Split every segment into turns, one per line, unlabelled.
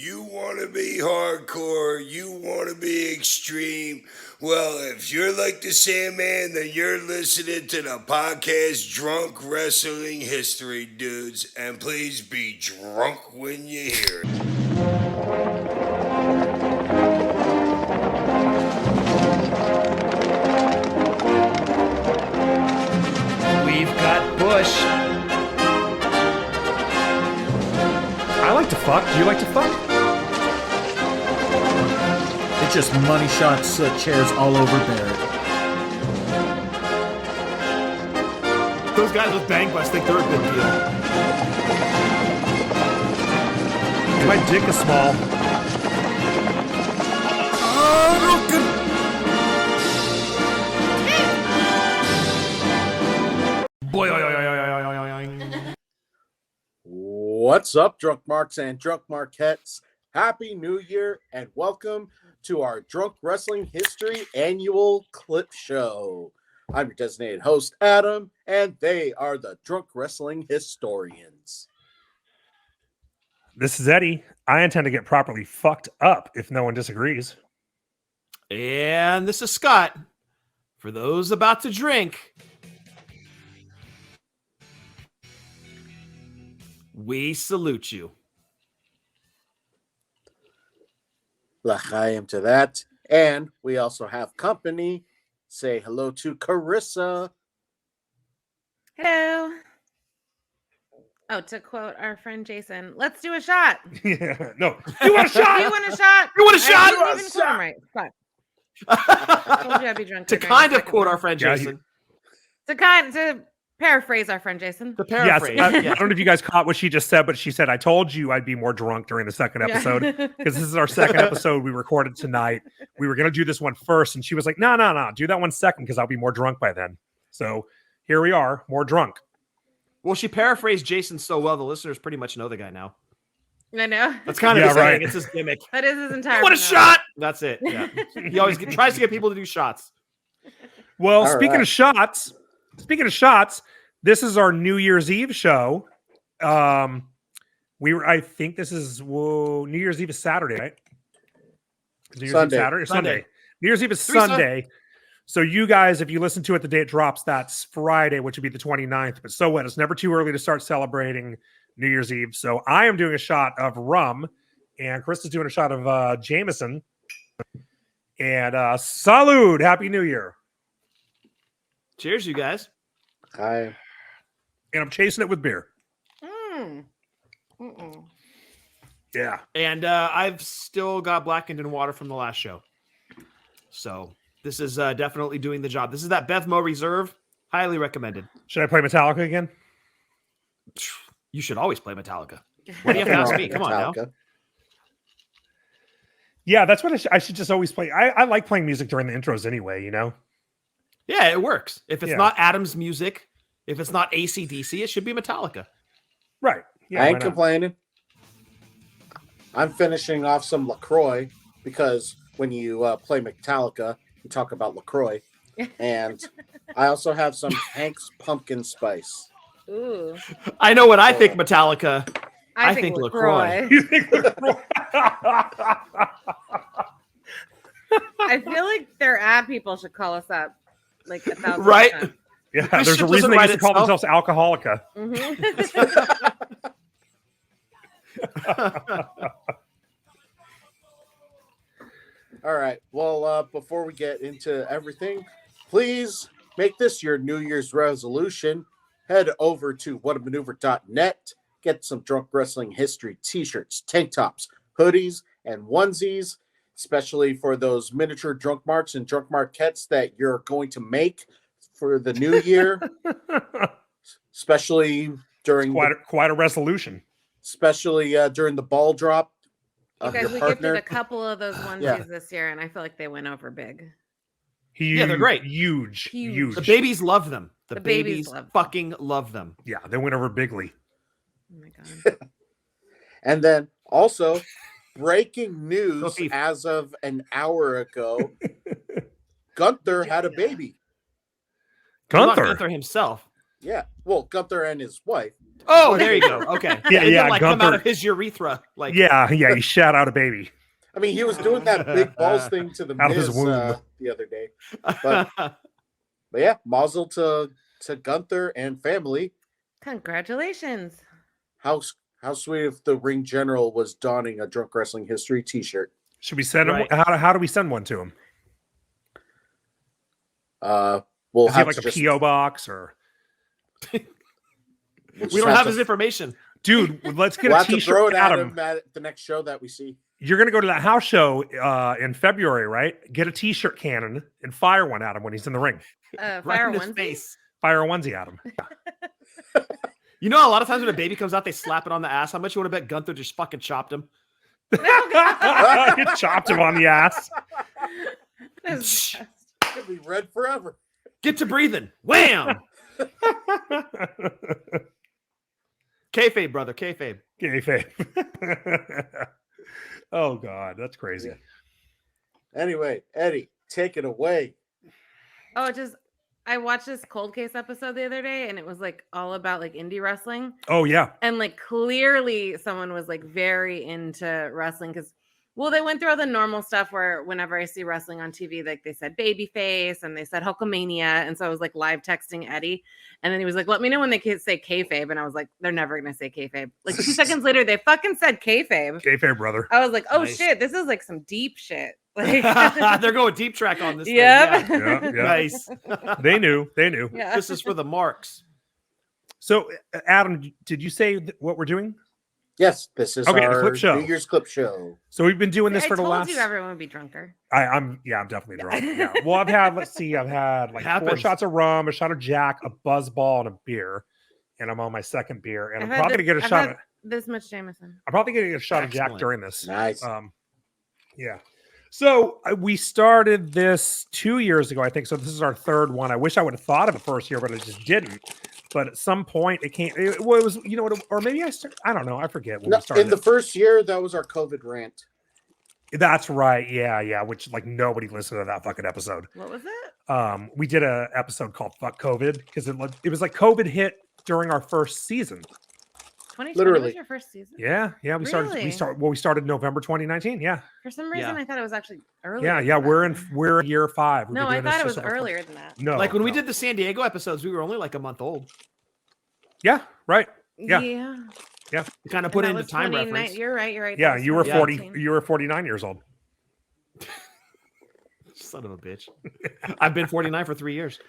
You want to be hardcore, you want to be extreme. Well, if you're like the Sandman, then you're listening to the podcast Drunk Wrestling History, dudes. And please be drunk when you hear it.
We've got Bush.
I like to fuck. Do you like to fuck?
It's just money shots, chairs all over Barrett.
Those guys with Bang Bus think they're a big deal.
My dick is small.
What's up, Drunk Marks and Drunk Marquettes? Happy New Year and welcome to our Drunk Wrestling History Annual Clip Show. I'm your designated host, Adam, and they are the Drunk Wrestling Historians.
This is Eddie. I intend to get properly fucked up if no one disagrees.
And this is Scott. For those about to drink, we salute you.
L'chaim to that. And we also have company. Say hello to Carissa.
Hello. Oh, to quote our friend Jason, let's do a shot.
Yeah, no. You want a shot?
You want a shot?
You want a shot?
I didn't even quote him right. Fuck. I told you I'd be drunk.
To kind of quote our friend Jason.
To paraphrase our friend Jason.
To paraphrase.
Yes, I don't know if you guys caught what she just said, but she said, I told you I'd be more drunk during the second episode because this is our second episode we recorded tonight. We were going to do this one first, and she was like, no, do that one second because I'll be more drunk by then. So here we are, more drunk.
Well, she paraphrased Jason so well, the listeners pretty much know the guy now.
I know.
That's kind of his thing. It's his gimmick.
That is his entire.
What a shot! That's it. Yeah. He always tries to get people to do shots.
Well, speaking of shots, this is our New Year's Eve show. I think this is New Year's Eve is Saturday, right? New Year's Eve Saturday or Sunday. New Year's Eve is Sunday. So you guys, if you listen to it the day it drops, that's Friday, which would be the 29th. But so what? It's never too early to start celebrating New Year's Eve. So I am doing a shot of rum, and Chris is doing a shot of Jameson. And salud! Happy New Year!
Cheers, you guys.
Hi.
And I'm chasing it with beer. Yeah.
And I've still got blackened in water from the last show. So this is definitely doing the job. This is that Bevmo Reserve. Highly recommended.
Should I play Metallica again?
You should always play Metallica. What do you have to ask me? Come on now.
Yeah, that's what I should just always play. I like playing music during the intros anyway, you know?
Yeah, it works. If it's not Adam's music, if it's not AC/DC, it should be Metallica.
Right. Yeah,
I ain't complaining. I'm finishing off some LaCroix because when you play Metallica, you talk about LaCroix. And I also have some Hank's Pumpkin Spice.
Ooh.
I know what I think Metallica.
I think LaCroix.
You think LaCroix?
I feel like their ad people should call us up. Like 1,000%.
Right?
Yeah, there's a reason they used to call themselves Alcoholica.
All right. Well, before we get into everything, please make this your New Year's resolution. Head over to whatamaneuver.net. Get some Drunk Wrestling History t-shirts, tank tops, hoodies, and onesies, especially for those miniature Drunk Marks and Drunk Marquettes that you're going to make for the new year, especially during
quite a resolution.
Especially during the ball drop.
You guys, we gifted a couple of those onesies this year, and I feel like they went over big.
Huge,
yeah, they're great.
Huge.
The babies love them. The babies fucking love them.
Yeah, they went over bigly.
Oh my God.
And then also, breaking news as of an hour ago, Gunther had a baby.
Gunther himself.
Yeah. Well, Gunther and his wife.
Oh, there you go. Okay.
Yeah,
It
yeah,
didn't, like come out
Gunther.
of his urethra. Like
Yeah, he shat out a baby
I mean, he was doing that big balls thing to the
Out of his
Miz
womb.
the other day. But yeah, mazel to Gunther and family.
Congratulations.
How sweet if the ring general was donning a Drunk Wrestling History T-shirt.
Should we send him?
Right.
How do we send one to him?
We'll
Does he
have
have like
to
a PO box or?
we don't have his information.
Dude, let's get
We'll
a
have to
T-shirt
throw it
at
at
him.
him at the next show that we see.
You're gonna go to that house show in February, right? Get a T-shirt cannon and fire one at him when he's in the ring.
Right
Fire
in his
onesie?
face.
Fire a onesie at him.
You know, a lot of times when a baby comes out, they slap it on the ass. How much you want to bet Gunther just fucking chopped him?
You chopped him on the ass.
That's-
Could be red forever.
Get to breathing. Wham! Kayfabe, brother. Kayfabe.
Kayfabe. Oh God, that's crazy.
Yeah. Anyway, Eddie, take it away.
Oh, I watched this Cold Case episode the other day, and it was like all about like indie wrestling,
Oh yeah.
and like clearly someone was like very into wrestling because, well, they went through all the normal stuff where whenever I see wrestling on TV, like they said babyface and they said Hulkamania, and so I was like live texting Eddie, and then he was like, "Let me know when they say kayfabe," and I was like, "They're never gonna say kayfabe." Like 2 seconds later, they fucking said kayfabe.
Kayfabe, brother.
I was like, "Oh
Nice.
shit, this is like some deep shit." Like,
They're going deep track on this. thing,
Yep.
Yeah, yeah.
Nice.
They knew.
yeah.
This is for the marks.
So, Adam, did you say what we're doing?
Yes, this is
Okay, the
our
clip show.
New Year's clip show.
So we've been doing this
I
for the
told
last.
you everyone would be drunker.
I'm definitely drunk. Yeah. Well, I've had like 4
Happens.
shots of rum, a shot of Jack, a Buzz Ball, and a beer, and I'm on my second beer, and I'm
I've
probably
had
gonna get a
I've
shot.
had this much Jameson.
I'm probably gonna get a shot of Jack
Excellent.
during this.
Nice.
Yeah. So we started this 2 years ago, I think. So this is our third one. I wish I would have thought of it first year, but I just didn't. But at some point, it came. It was, you know, or maybe I don't know. I forget when
No,
we started.
in the first year, that was our COVID rant.
That's right. Yeah. Which like nobody listened to that fucking episode.
What was it?
We did a episode called "Fuck COVID" because it was like COVID hit during our first season.
2020
Literally.
was your first season?
Yeah. We
Really?
started November 2019. Yeah.
For some reason,
Yeah.
I thought it was actually earlier.
Yeah.
than
We're
that.
in year 5. We've
No,
been
I
doing this
thought it
just
was
over-
earlier than that.
No,
Like when we
no.
did the San Diego episodes, we were only like a month old.
Yeah. Right. Yeah.
Yeah.
We kind of
And
put
that
it into
was
time
29
reference.
You're right. You're right.
Yeah.
That was
You were
2019.
You were 49 years old.
Son of a bitch. I've been 49 for 3 years.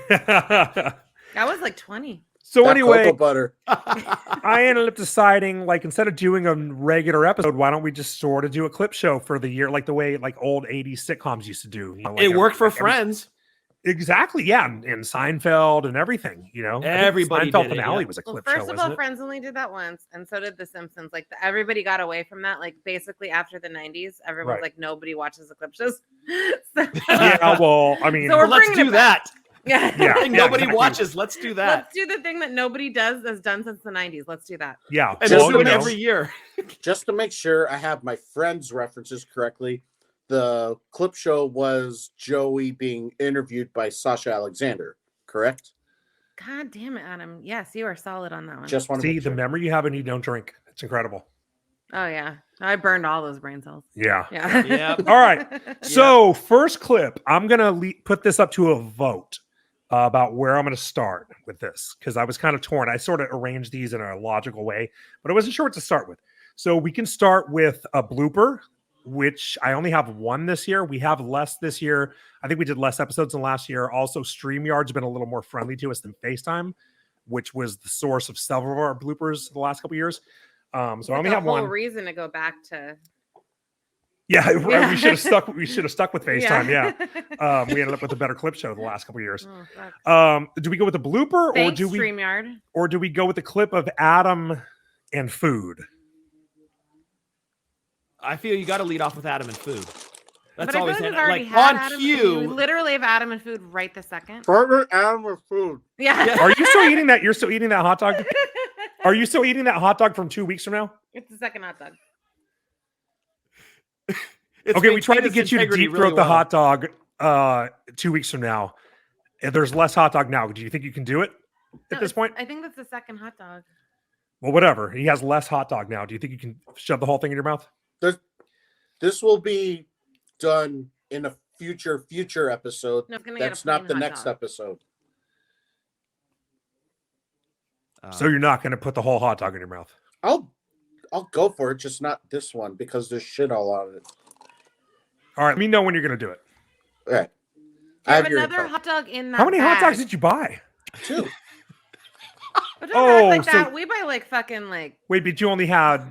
I was like 20.
So
That
anyway,
cocoa butter.
I ended up deciding, like, instead of doing a regular episode, why don't we just sort of do a clip show for the year, like the way like old 80s sitcoms used to do. You know, like
It worked for
like every-
Friends.
Exactly, yeah, and Seinfeld and everything. You know, I think
Everybody
Seinfeld
did it,
finale
yeah.
was a
Well,
clip
first
show,
of all,
wasn't it?
Friends only did that once, and so did The Simpsons. Like everybody got away from that. Like basically after the 90s, everyone's
Right.
like nobody watches the clip shows. So,
Yeah, well, I mean,
So we're
Let's
bringing
do
it back.
that.
yeah.
Thing
Yeah,
nobody
exactly.
watches. Let's do that.
Let's do the thing that nobody has done since the 90s. Let's do that.
yeah,
And
Just
we'll
well,
do
you
it
know,
every year.
Just to make sure I have my friends' references correctly, the clip show was Joey being interviewed by Sasha Alexander, correct?
God damn it, Adam. Yes, you are solid on that one.
Just want to
see
make
the
sure.
memory you have and you don't drink. It's incredible.
Oh yeah, I burned all those brain cells.
Yeah.
Yeah.
Yep.
All right. So first clip, I'm gonna put this up to a vote about where I'm gonna start with this because I was kind of torn. I sort of arranged these in a logical way, but I wasn't sure what to start with. So we can start with a blooper, which I only have one this year. We have less this year. I think we did less episodes than last year. Also, StreamYard's been a little more friendly to us than FaceTime, which was the source of several of our bloopers the last couple of years. So I only have
whole
one.
reason to go back to.
Yeah,
Yeah.
we should have stuck. We should have stuck with FaceTime. Yeah. We ended up with a better clip show the last couple of years.
Oh, fuck.
Do we go with the blooper
Thanks,
or do we go with the clip of Adam and food?
I feel you got to lead off with Adam and food. That's
But I
always
feel like
had,
we've already
like
had
on
Adam.
cue.
We literally have Adam and food right the second.
Partner Adam with food.
Yeah.
Are you still eating that? You're still eating that hot dog? Are you still eating that hot dog from 2 weeks from now?
It's the second hot dog.
It's
Okay, we tried to
maintained its
get you to
integrity
deep throat
really
the
well.
hot dog 2 weeks from now. If there's less hot dog now, do you think you can do it at
No,
this
it's-
point?
I think that's the second hot dog.
Well, whatever. He has less hot dog now. Do you think you can shove the whole thing in your mouth?
This will be done in a future episode.
No, it's gonna get a
That's not
plain
the
hot
next
dog.
episode.
So you're not going to put the whole hot dog in your mouth?
I'll go for it, just not this one because there's shit all on it.
All right. Let me know when you're going to do it.
All right.
You have
your
another
info.
hot dog in that
How many hot dogs
bag.
did you buy?
2.
But don't act like
so-
that. We buy like fucking like.
Wait, but you only had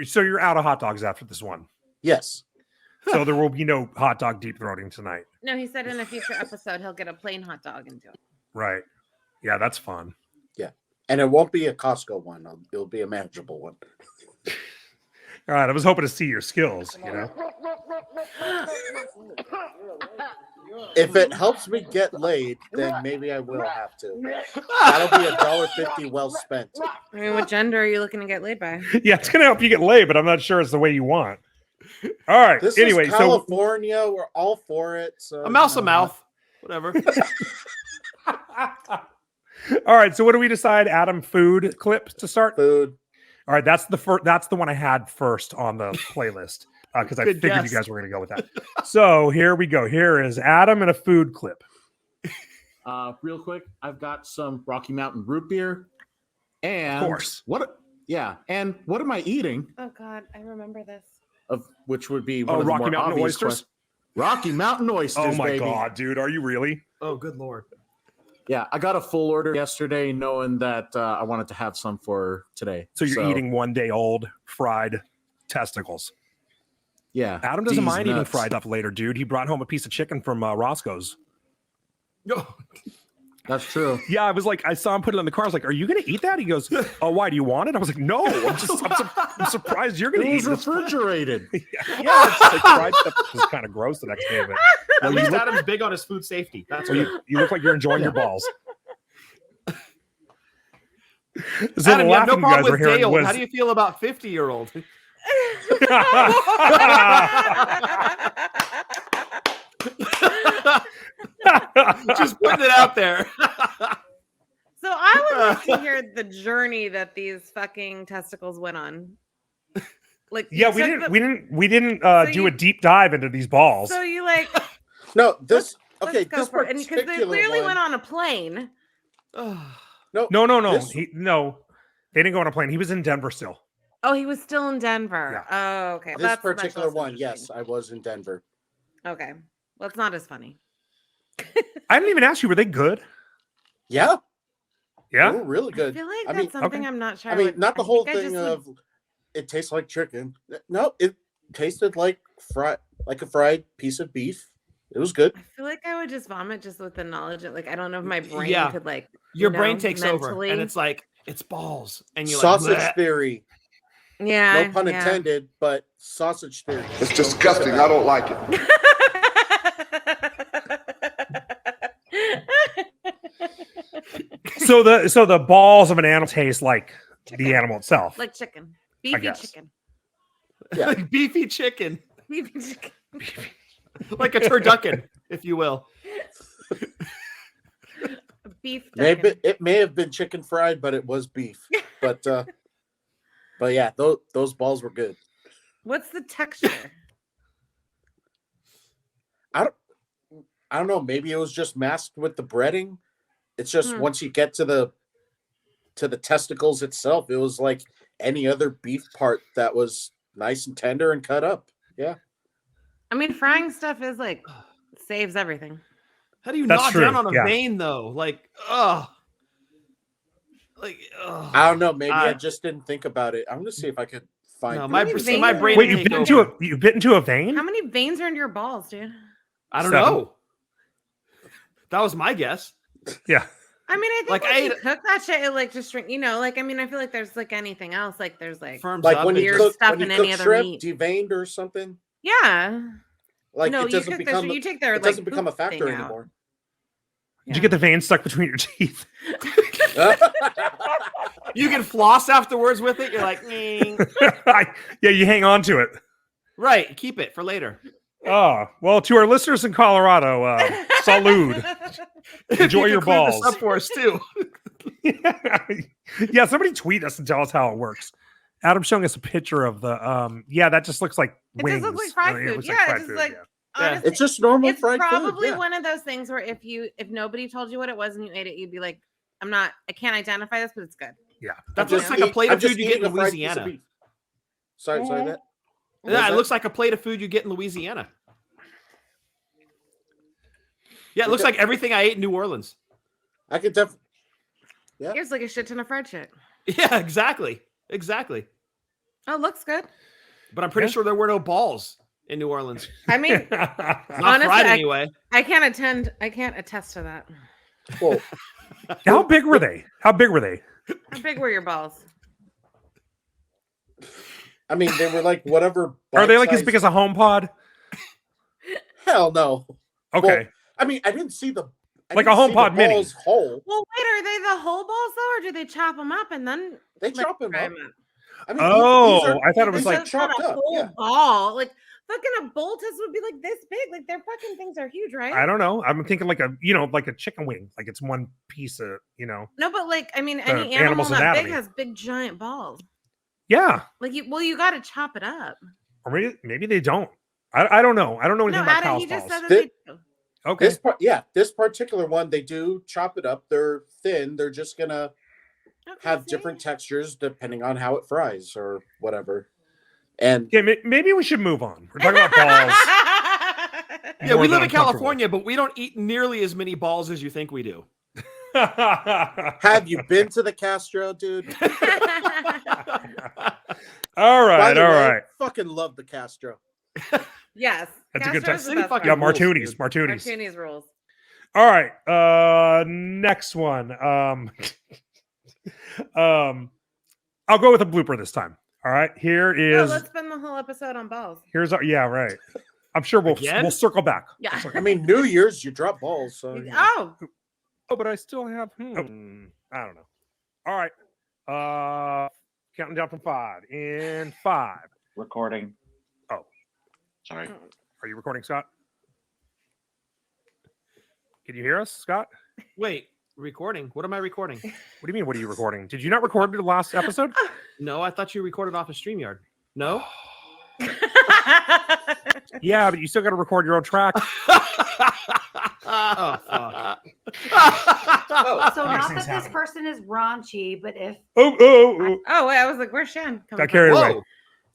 so you're out of hot dogs after this one.
Yes.
So there will be no hot dog deep throating tonight.
No, he said in a future episode he'll get a plain hot dog and do it.
Right. Yeah, that's fun.
And it won't be a Costco one. It'll be a manageable one.
All right. I was hoping to see your skills,
If it helps me get laid, then maybe I will have to. That'll be $1.50 well spent.
I mean, what gender are you looking to get laid by?
Yeah, it's going to help you get laid, but I'm not sure it's the way you want. All right.
This
Anyway,
is California. We're all for it. So
A mouse, a mouth. Whatever.
all right. So what do we decide? Adam, food clip to start?
Food.
All right. That's the one I had first on the playlist because I
Good
figured
guess.
you guys were going to go with that. So here we go. Here is Adam and a food clip.
Real quick, I've got some Rocky Mountain root beer, and
Of course.
And what am I eating?
Oh God, I remember this.
Of which would be one
Oh,
of the
Rocky
more
Mountain
obvious
oysters?
questions. Rocky Mountain oysters.
Oh my
baby.
God, dude. Are you really?
Oh, good Lord.
Yeah, I got a full order yesterday, knowing that I wanted to have some for today.
So you're eating 1 day old fried testicles.
Yeah,
Adam doesn't
D's
mind eating
nuts.
fried stuff later, dude. He brought home a piece of chicken from Roscoe's.
That's true.
Yeah, I was like, I saw him put it in the car. I was like, "Are you going to eat that?" He goes, "Oh, why do you want it?" I was like, "No, I'm surprised you're going to
It
eat
was
it."
refrigerated.
Yeah, it's like fried stuff was kind of gross the next day. But
At least Adam's big on his food safety. That's
well,
good.
you look like you're enjoying your balls. So
Adam,
the
you have no
laughing you
problem
guys were
with
hearing
day-old.
was
How do you feel about 50-year-old? Just putting it out there.
So I would like to hear the journey that these fucking testicles went on. Like,
Yeah,
you took
we didn't
So
do
you-
a deep dive into these balls.
So you like
No, this.
let's
Okay,
go
this
for it. And because they
particular
clearly
one.
went on a plane.
No,
No.
This-
No, they didn't go on a plane. He was in Denver still.
Oh, he was still in Denver. Oh, okay.
This
That's much
particular
less
one, yes,
interesting.
I was in Denver.
Okay. Well, it's not as funny.
I didn't even ask you. Were they good?
Yeah,
Yeah.
they were really
I
good.
feel like
I
that's
mean-
something
okay.
I'm not sure.
I
I
mean,
would-
not the
I
whole
think I
thing
just would-
of it tastes like chicken. No, it tasted like a fried piece of beef. It was good.
I feel like I would just vomit just with the knowledge of like I don't know if my brain
Yeah.
could like
Your
you
brain
know,
takes over,
mentally.
and it's like it's balls, and you're
Sausage
like, "Bleh."
theory.
yeah.
No pun
yeah.
intended, but sausage theory.
It's disgusting. I don't like it.
So the balls of an animal taste like the animal itself.
like chicken, beefy
guess.
chicken,
Like beefy chicken,
beefy chicken.
like a turducken, if you will.
Beef.
Maybe
Chicken.
it may have been chicken fried, but it was beef. But yeah, those balls were good.
What's the texture?
I don't know. Maybe it was just masked with the breading. It's just once you get to the testicles itself, it was like any other beef part that was nice and tender and cut up. Yeah.
I mean, frying stuff is like saves everything.
How do you
That's
gnaw
true,
down on a
yeah.
vein though? Like, ugh. Like, ugh.
I don't know. Maybe I
I-
just didn't think about it. I'm gonna see if I could find.
No,
my
my
veins
my
are-
brain.
Wait,
would
you
take
bit
over.
into a vein?
How many veins are in your balls, dude?
I don't
7.
know. That was my guess.
Yeah.
I mean, I think
Like,
like
I
you
ate-
cook that shit, it like just drink. You know, like I mean, I feel like there's like anything else. Like there's like
Firms
like
up.
when you
weird
cook
stuff
when you
in
cook
any other
shrimp
meat.
deveined or something.
Yeah.
Like
no,
it
you
doesn't
cook
become
this, you take their
it
like
doesn't become a
poop thing
factor
out.
anymore.
Did you get the vein stuck between your teeth?
You can floss afterwards with it. You're like, "Nying."
Yeah, you hang on to it.
Right. Keep it for later.
Oh, well, to our listeners in Colorado, salud.
If
Enjoy
you
your
could clear
balls.
this up for us too.
Yeah, somebody tweet us and tell us how it works. Adam's showing us a picture of the that just looks like
It
wings.
just looks like fried
I mean, it
food.
looks
Yeah,
fried
it's just
food,
like
yeah.
honestly,
It's just normal
it's
fried
probably
food. Yeah.
one of those things where if nobody told you what it was and you ate it, you'd be like, I can't identify this, but it's good.
Yeah.
That looks like a plate of food you get in Louisiana.
Sorry, that.
Yeah, it looks like a plate of food you get in Louisiana. Yeah, it looks like everything I ate in New Orleans.
I could definitely. Yeah.
Here's like a shit ton of fried shit.
Yeah, exactly.
Oh, looks good.
But I'm pretty sure there were no balls in New Orleans.
I mean,
Not
honestly,
fried anyway.
I can't attest to that.
Well,
How big were they?
How big were your balls?
I mean, they were like whatever.
Are they like as
bite-sized-
big as a home pod?
Hell no.
Okay.
Well, I mean, I didn't see the
Like a HomePod mini.
balls whole.
Well, wait, are they the whole balls though, or do they chop them up and then
They chop them
fry
up.
'em up?
I mean,
I thought it was
these are
like
It's not
chopped
a
up.
whole
Yeah.
ball. Like fucking a bowl test would be like this big. Like their fucking things are huge, right?
I don't know. I'm thinking like a chicken wing. Like it's one piece of,
No, but like I mean, any
animal's
animal that big
anatomy.
has big giant balls.
Yeah.
Like you got to chop it up.
Or maybe they don't. I don't know. I don't know anything
No,
about
Adam,
cow's
he just
balls.
said that they do.
Okay.
This particular one, they do chop it up. They're thin. They're just gonna have
see?
different textures depending on how it fries or whatever. And
Okay, maybe we should move on. We're talking about balls.
Yeah,
More
we
than
live in
I'm comfortable.
California, but we don't eat nearly as many balls as you think we do.
have you been to the Castro, dude?
all
By
right.
the
All
way,
right.
fucking love the Castro.
Yes,
That's a good
Castro's
time.
the best
Fuck
Yeah,
one.
rules,
Martoonis.
Martini's rules.
All right. Next one. I'll go with a blooper this time. All right. Here
No,
is
let's spend the whole episode on balls.
here's our right. I'm sure
Again?
we'll circle back.
Yeah.
I mean, New Year's, you drop balls. So, you know.
Oh,
Oh, but I still have I don't know. All right. Counting down from 5 in 5.
Recording.
Oh.
Sorry.
Are you recording, Scott? Can you hear us, Scott?
Wait, recording? What am I recording?
What do you mean? What are you recording? Did you not record the last episode?
No, I thought you recorded off of StreamYard. No?
Yeah, but you still got to record your own track.
Oh, fuck.
So not that this person is raunchy, but if
Oh.
oh wait, I was like, where's Shan? coming
Got carried
from?
away.
Whoa.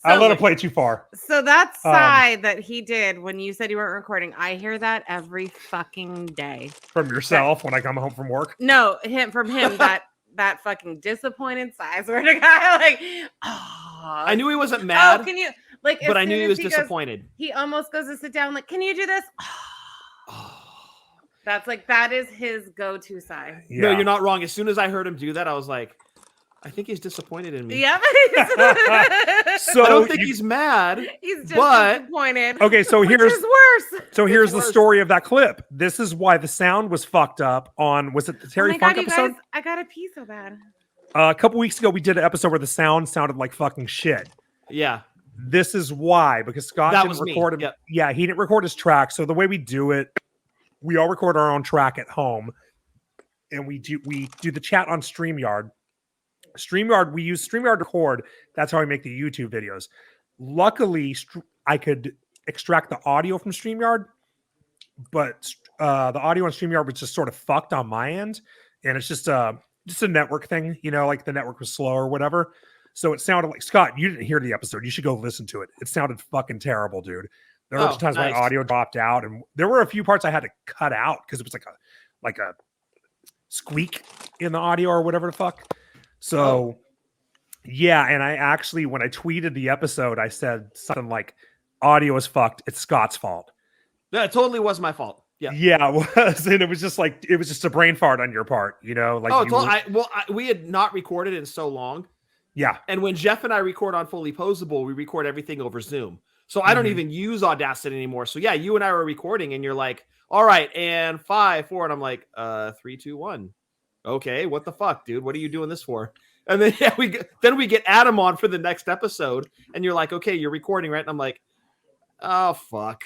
I
So-
let him play too far.
So that sigh that he did when you said you weren't recording, I hear that every fucking day.
From yourself when I come home from work.
No, from him that fucking disappointed sigh. I swear to God, like, oh,
I knew he wasn't mad,
Oh, can you like? as
but I
soon
knew he
as
was
goes-
disappointed.
he almost goes to sit down. Like, can you do this? That is his go-to sigh.
Yeah.
No, you're not wrong. As soon as I heard him do that, I was like, I think he's disappointed in me.
Yeah,
So
I don't think
you-
he's mad.
he's just
but-
disappointed.
Okay, so
which
here's
is worse.
here's the
worse.
story of that clip. This is why the sound was fucked up on was it the Terry
oh my
Funk
God, you
episode?
guys, I got a pee so bad.
A couple weeks ago we did an episode where the sound sounded like fucking shit.
Yeah.
This is why, because Scott
That
didn't
was me.
record him.
Yep.
Yeah, he didn't record his track. So the way we do it, we all record our own track at home, and we do the chat on StreamYard. We use StreamYard to record. That's how I make the YouTube videos. Luckily, I could extract the audio from StreamYard, but the audio on StreamYard was just sort of fucked on my end, and it's just a network thing, like the network was slow or whatever. So it sounded like, Scott, you didn't hear the episode. You should go listen to it. It sounded fucking terrible, dude. There were times
nice.
my audio dropped out, and there were a few parts I had to cut out because it was like a squeak in the audio or whatever the fuck. So yeah, and I actually, when I tweeted the episode, I said something like, audio is fucked. It's Scott's fault.
That totally was my fault. Yeah.
Yeah, it was. And it was just a brain fart on your part, like
Oh,
you were-
we had not recorded in so long.
yeah.
And when Jeff and I record on Fully Posable, we record everything over Zoom. So I don't even use Audacity anymore. So yeah, you and I were recording and you're like, all right, and 5, 4. And I'm like, 3, 2, 1. Okay, what the fuck, dude? What are you doing this for? And then we get Adam on for the next episode, and you're like, okay, you're recording, right? And I'm like, oh fuck.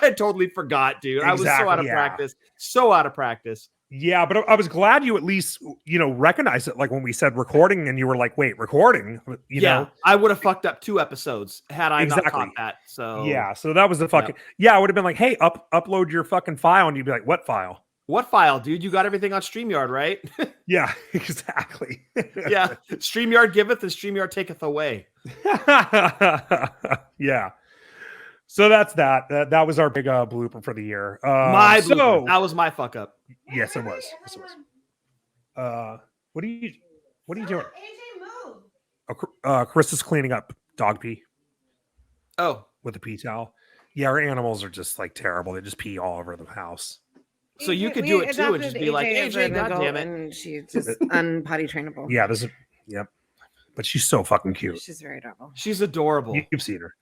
I totally forgot, dude. I was so
Exactly,
out of
yeah.
practice. So out of practice.
Yeah, but I was glad you at least, recognized it. Like when we said recording and you were like, wait, recording, you know?
I would have fucked up 2 episodes had I not
Exactly.
caught that. So
Yeah, so that was the fucking, I would have been like, hey, upload your fucking file. And you'd be like, what file?
What file, dude? You got everything on StreamYard, right?
Yeah, exactly.
Yeah. StreamYard giveth and StreamYard taketh away.
Yeah. So that's that. That was our big blooper for the year.
My blooper. That was my fuck up.
Yes, it was. Yes, it was. What are you doing? Chris is cleaning up dog pee.
Oh,
with a pee towel. Yeah, our animals are just like terrible. They just pee all over the house.
So you could do it too and just be like, AJ, goddamn it.
And she's just unpotty trainable.
Yeah, yep. But she's so fucking cute.
She's very adorable.
She's adorable.
You've seen her.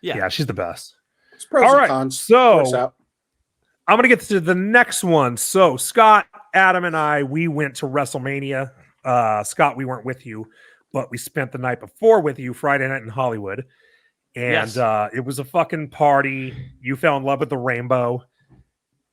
Yeah.
Yeah, she's the best.
It's pros
all
and
right,
cons.
so I'm going to get to the next one. So Scott, Adam, and I, we went to WrestleMania. Scott, we weren't with you, but we spent the night before with you, Friday night in Hollywood. And it was a fucking party. You fell in love with the rainbow.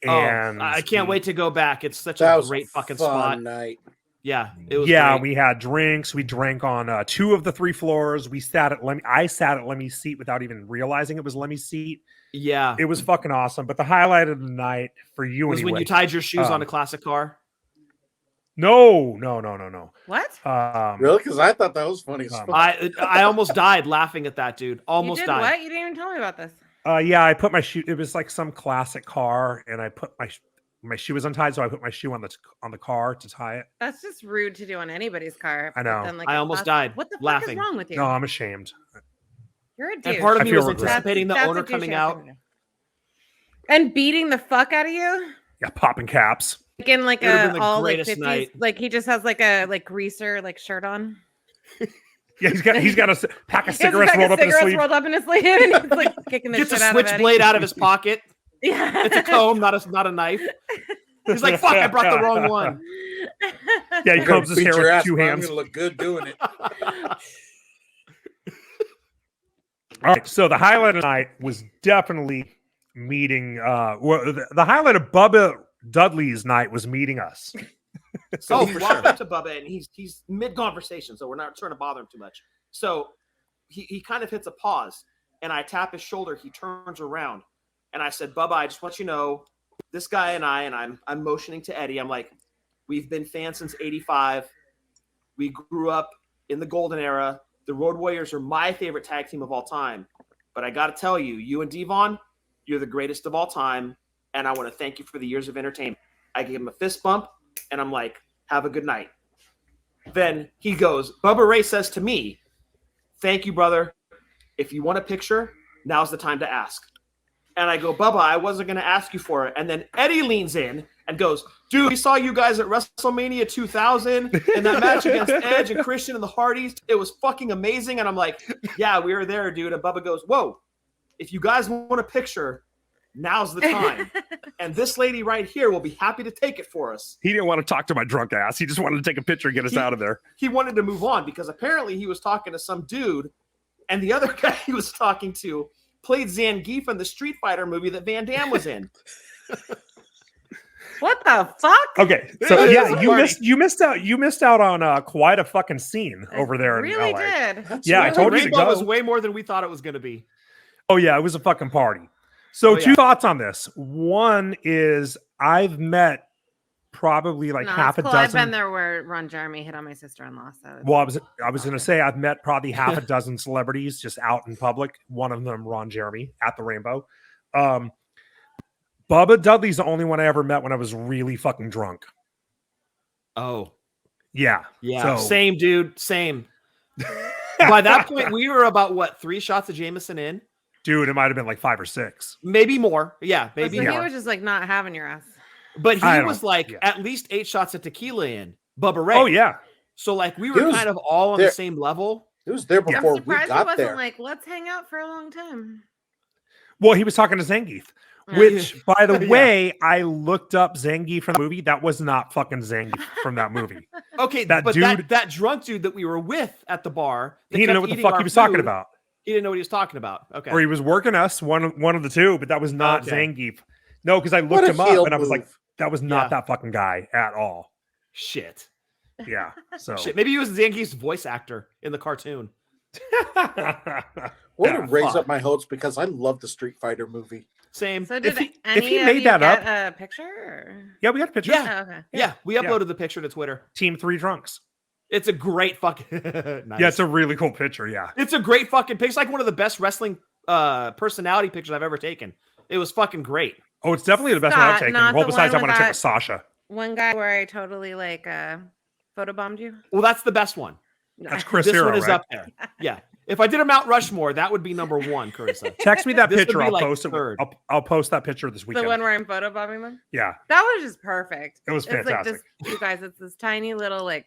And
I can't wait to go back. It's such a great fucking spot.
Night.
Yeah, it was.
Yeah,
great.
We had drinks. We drank on 2 of the 3 floors. We sat at I sat at Lemmy's seat without even realizing it was Lemmy's seat.
Yeah,
it was fucking awesome. But the highlight of the night for you
was
anyway,
when you tied your shoes on a classic car.
No.
What?
Really? Because I thought that was funny.
I
almost died laughing at that, dude. Almost died.
What? You didn't even tell me about this.
Yeah, I put my shoe. It was like some classic car, and I put my shoe was untied, so I put my shoe on the car to tie it.
That's just rude to do on anybody's car.
I know.
Then,
I almost died.
What the
laughing.
fuck is wrong with you?
No, I'm ashamed.
You're a dude.
And part of me was anticipating the owner coming out
and beating the fuck out of you.
Yeah, popping caps.
Like in like a all like 50s,
night.
like he just has like a greaser shirt on.
Yeah, he's got a pack of cigarettes rolled up in his sleeve.
Rolled up in his sleeve, and he's like kicking the
Gets
shit
a
out of Eddie.
switchblade out of his pocket.
Yeah,
it's a comb, not a knife. He's like, "Fuck! I brought the wrong one."
Yeah, he combs his hair with 2 hands.
I'm gonna look good doing it.
All right, so the highlight of the night was definitely meeting. The highlight of Bubba Dudley's night was meeting us.
So we walked up to Bubba, and he's mid conversation, so we're not trying to bother him too much. So he kind of hits a pause, and I tap his shoulder. He turns around, and I said, "Bubba, I just want you to know, this guy and I'm motioning to Eddie. I'm like, we've been fans since '85. We grew up in the golden era. The Road Warriors are my favorite tag team of all time. But I got to tell you, you and Devon, you're the greatest of all time, and I want to thank you for the years of entertainment." I gave him a fist bump, and I'm like, "Have a good night." Then he goes, Bubba Ray says to me, "Thank you, brother. If you want a picture, now's the time to ask." And I go, "Bubba, I wasn't going to ask you for it." And then Eddie leans in and goes, "Dude, we saw you guys at WrestleMania 2000 in that match against Edge and Christian and the Hardys. It was fucking amazing." And I'm like, "Yeah, we were there, dude." And Bubba goes, "Whoa, if you guys want a picture, now's the time. And this lady right here will be happy to take it for us."
He didn't want to talk to my drunk ass. He just wanted to take a picture and get us out of there.
He wanted to move on because apparently he was talking to some dude, and the other guy he was talking to played Zangief in the Street Fighter movie that Van Damme was in.
What the fuck?
Okay, so yeah, you missed out on quite a fucking scene over there.
Really
in LA.
did.
Yeah, I told you to go.
Was way more than we thought it was going to be.
Oh yeah, it was a fucking party. So 2 thoughts on this. One is I've met probably like half a dozen.
I've been there where Ron Jeremy hit on my sister-in-law. So
well, I was going to say I've met probably half a dozen celebrities just out in public. One of them, Ron Jeremy, at the Rainbow. Bubba Dudley's the only one I ever met when I was really fucking drunk.
Oh,
yeah.
So, same, dude. Same. By that point, we were about 3 shots of Jameson in.
Dude, it might have been like 5 or 6.
Maybe more. Yeah, maybe more.
He was just like not having your ass.
But he was like at least 8 shots of tequila in. Bubba Ray.
Oh, yeah.
So like we were kind of all on the same level.
It was there before we got
he wasn't
there.
Like, let's hang out for a long time.
Well, he was talking to Zangief. Which, by the way, I looked up Zangief from the movie. That was not fucking Zangief from that movie.
Okay, but that drunk dude that we were with at the bar,
he didn't know what the fuck he was talking about.
He didn't know what he was talking about. Okay,
or he was working us, one of the two, but that was not Zangief. No, because I looked him up and I was like, That was not that fucking guy at all.
Shit.
Yeah. So
Shit. Maybe he was Zangief's voice actor in the cartoon.
Way to raise up my hopes because I love the Street Fighter movie.
Same.
So did
if he made that up,
a picture? Or?
Yeah, we got a picture.
Yeah.
Oh, okay.
Yeah, we uploaded the picture to Twitter.
Team 3 Drunks.
It's a great fucking nice.
Yeah, it's a really cool picture. Yeah.
It's a great fucking picture. It's like one of the best wrestling personality pictures I've ever taken. It was fucking great.
Oh, it's definitely the best one I've taken. Well, besides that one I took with Sasha.
One guy where I totally like photobombed you.
Well, that's the best one.
That's Chris
This
Hero,
one is
right?
up there. Yeah. If I did a Mount Rushmore, that would be number one, Carissa.
Text me that
This would
picture.
be
I'll
like
post it.
third.
I'll post that picture this weekend.
The one where I'm photobombing them.
Yeah.
That was just perfect.
It was
It's like
fantastic.
this, you guys. It's this tiny little like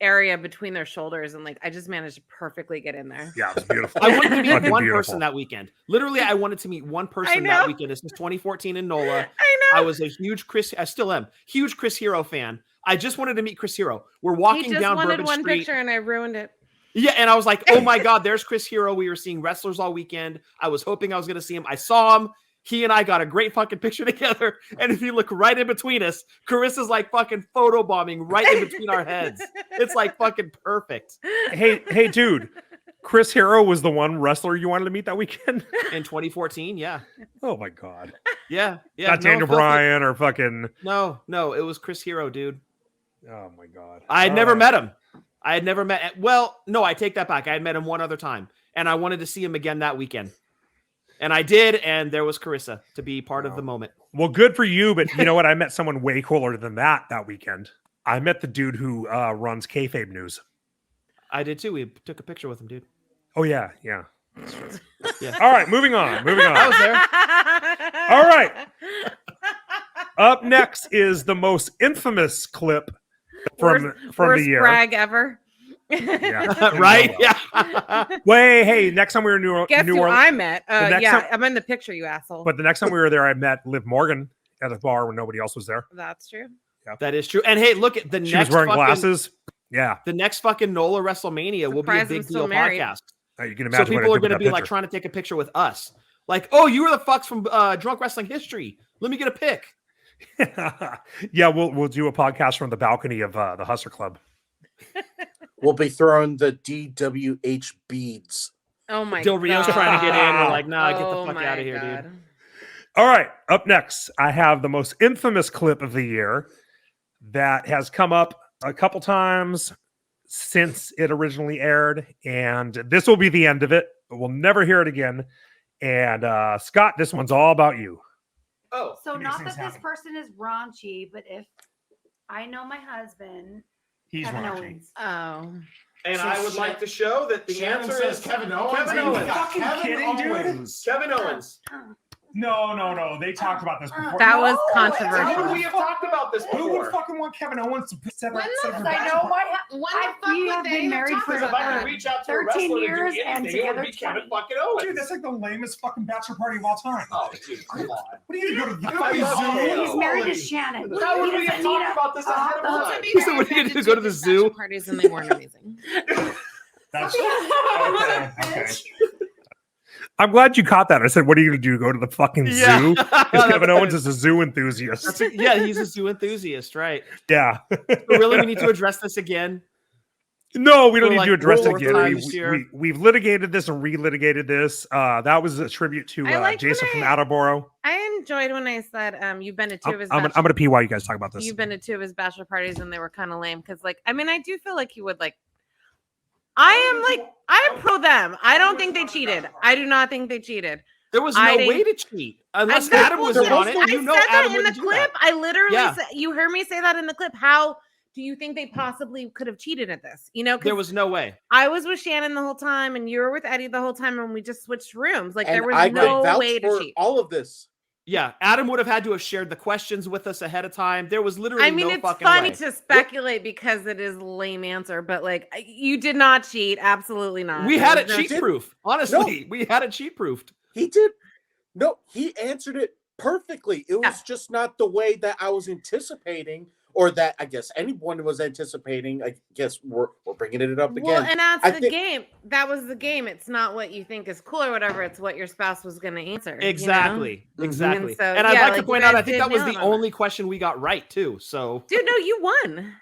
area between their shoulders, and like I just managed to perfectly get in there.
Yeah, it was beautiful.
I wanted to meet
Fucking
one
beautiful.
person that weekend. Literally, I wanted to meet one person
know.
that weekend. This was 2014 in NOLA.
I know.
I was a huge I still am, huge Chris Hero fan. I just wanted to meet Chris Hero. We're walking
He just
down
wanted
Bourbon
one
Street.
picture, and I ruined it.
Yeah, and I was like, oh my God, there's Chris Hero. We were seeing wrestlers all weekend. I was hoping I was going to see him. I saw him. He and I got a great fucking picture together. And if you look right in between us, Carissa's like fucking photobombing right in between our heads. It's like fucking perfect.
Hey, dude. Chris Hero was the one wrestler you wanted to meet that weekend?
In 2014, yeah.
Oh my God.
Yeah.
Not Daniel Bryan or fucking.
No, it was Chris Hero, dude.
Oh my God.
I had never met him. I had never met. Well, no, I take that back. I had met him one other time, and I wanted to see him again that weekend. And I did, and there was Carissa to be part of the moment.
Well, good for you, but you know what? I met someone way cooler than that weekend. I met the dude who runs Kayfabe News.
I did too. We took a picture with him, dude.
Oh yeah. Yeah.
Yeah.
All right, moving on.
I was there.
All right. Up next is the most infamous clip from the year.
Brag ever.
Yeah.
Right? Yeah.
Wait, hey, next time we were in
Guess
New
who
Orleans.
I met?
next
Yeah,
time-
I'm in the picture, you asshole.
But the next time we were there, I met Liv Morgan at a bar when nobody else was there.
That's true.
That is true. And hey, look at the
She
next
was wearing
fucking,
glasses. Yeah.
The next fucking NOLA WrestleMania will be a
Surprised I'm
big
still
deal
married.
podcast.
You can
So
imagine
people
what
are going to be like
picture.
trying to take a picture with us. Like, oh, you were the fucks from Drunk Wrestling History. Let me get a pic.
Yeah, we'll do a podcast from the balcony of the Hustler Club.
We'll be throwing the DWH beads.
Oh my
Del Rio's trying to get in. We're like, nah, get the
Oh
fuck
my
out of here,
God.
dude.
All right, up next, I have the most infamous clip of the year that has come up a couple times since it originally aired, and this will be the end of it. We'll never hear it again. And Scott, this one's all about you.
Oh,
So not that this person is raunchy, but if I know my husband,
He's
Kevin
raunchy.
Owens.
Oh.
and I would like to show that the
Shannon
answer
says
is
Kevin Owens.
Kevin
Are you
Owens.
fucking kidding, dude?
Owens.
Kevin Owens.
No. They talked about this before.
That was
How
controversial.
would
We have talked about this
Who would
before.
fucking want Kevin Owens to set up
Because
a
I know my
When
we have been married for
Because if I were to reach out to a
13
wrestler to do
years and
anything, it would
together
be Kevin
20.
fucking Owens.
Dude, that's like the lamest fucking bachelor party of all time.
Oh, dude, come on.
What are you gonna go to
I love
Zoom?
him.
He's married to Shannon.
How would
He
we have
doesn't need
talked
a-
about this ahead of
uh,
time?
To be
He
fair,
said, what are you
I've
gonna
been
do? Go to the
bachelor
zoo?
Parties and they weren't amazing.
That's okay.
I'm glad you caught that. I said, what are you going to do? Go to the fucking
Yeah.
zoo? Because Kevin Owens is a zoo enthusiast.
Yeah, he's a zoo enthusiast, right?
Yeah.
So really, we need to address this again.
No, we don't
For
need
like
to address it
fourth
again.
time this year.
We've litigated this and relitigated this. That was a tribute to
I liked
Jason
when
from Attleboro.
I enjoyed when I said you've been to two of his
I'm going to pee while you guys talk about this.
you've been to two of his bachelor parties and they were kind of lame because like I mean I do feel like he would like I am pro them. I don't think they cheated. I do not think they cheated.
There was no
I
way
didn't-
to cheat unless
I-
Adam was
there
on
was
it.
no-
You
I
know
said that
Adam
in the
wouldn't do
clip.
that.
I literally
Yeah.
said, you heard me say that in the clip. How do you think they possibly could have cheated at this? You know, 'cause
There was no way.
I was with Shannon the whole time and you were with Eddie the whole time and we just switched rooms. Like there
And
was
I could
no
vouch
way to
for
cheat.
all of this.
Yeah, Adam would have had to have shared the questions with us ahead of time. There was literally
I mean,
no
it's
fucking
funny
way.
to speculate because it is a lame answer, but like you did not cheat. Absolutely not.
We
There
had
was
it
no
cheat
cheat.
proof. Honestly, we had it cheat proofed.
He did. No, he answered it perfectly. It was just not the way that I was anticipating or that I guess anyone was anticipating. I guess we're bringing it up again.
Well, and that's
I
the
think-
game. That was the game. It's not what you think is cool or whatever. It's what your spouse was going to answer.
Exactly.
Mhm.
Exactly.
And so,
And I'd
yeah,
like
like,
to
you
point out,
guys
I think
did
that was
nail
the
it on that.
only question we got right too. So
Dude, no, you won.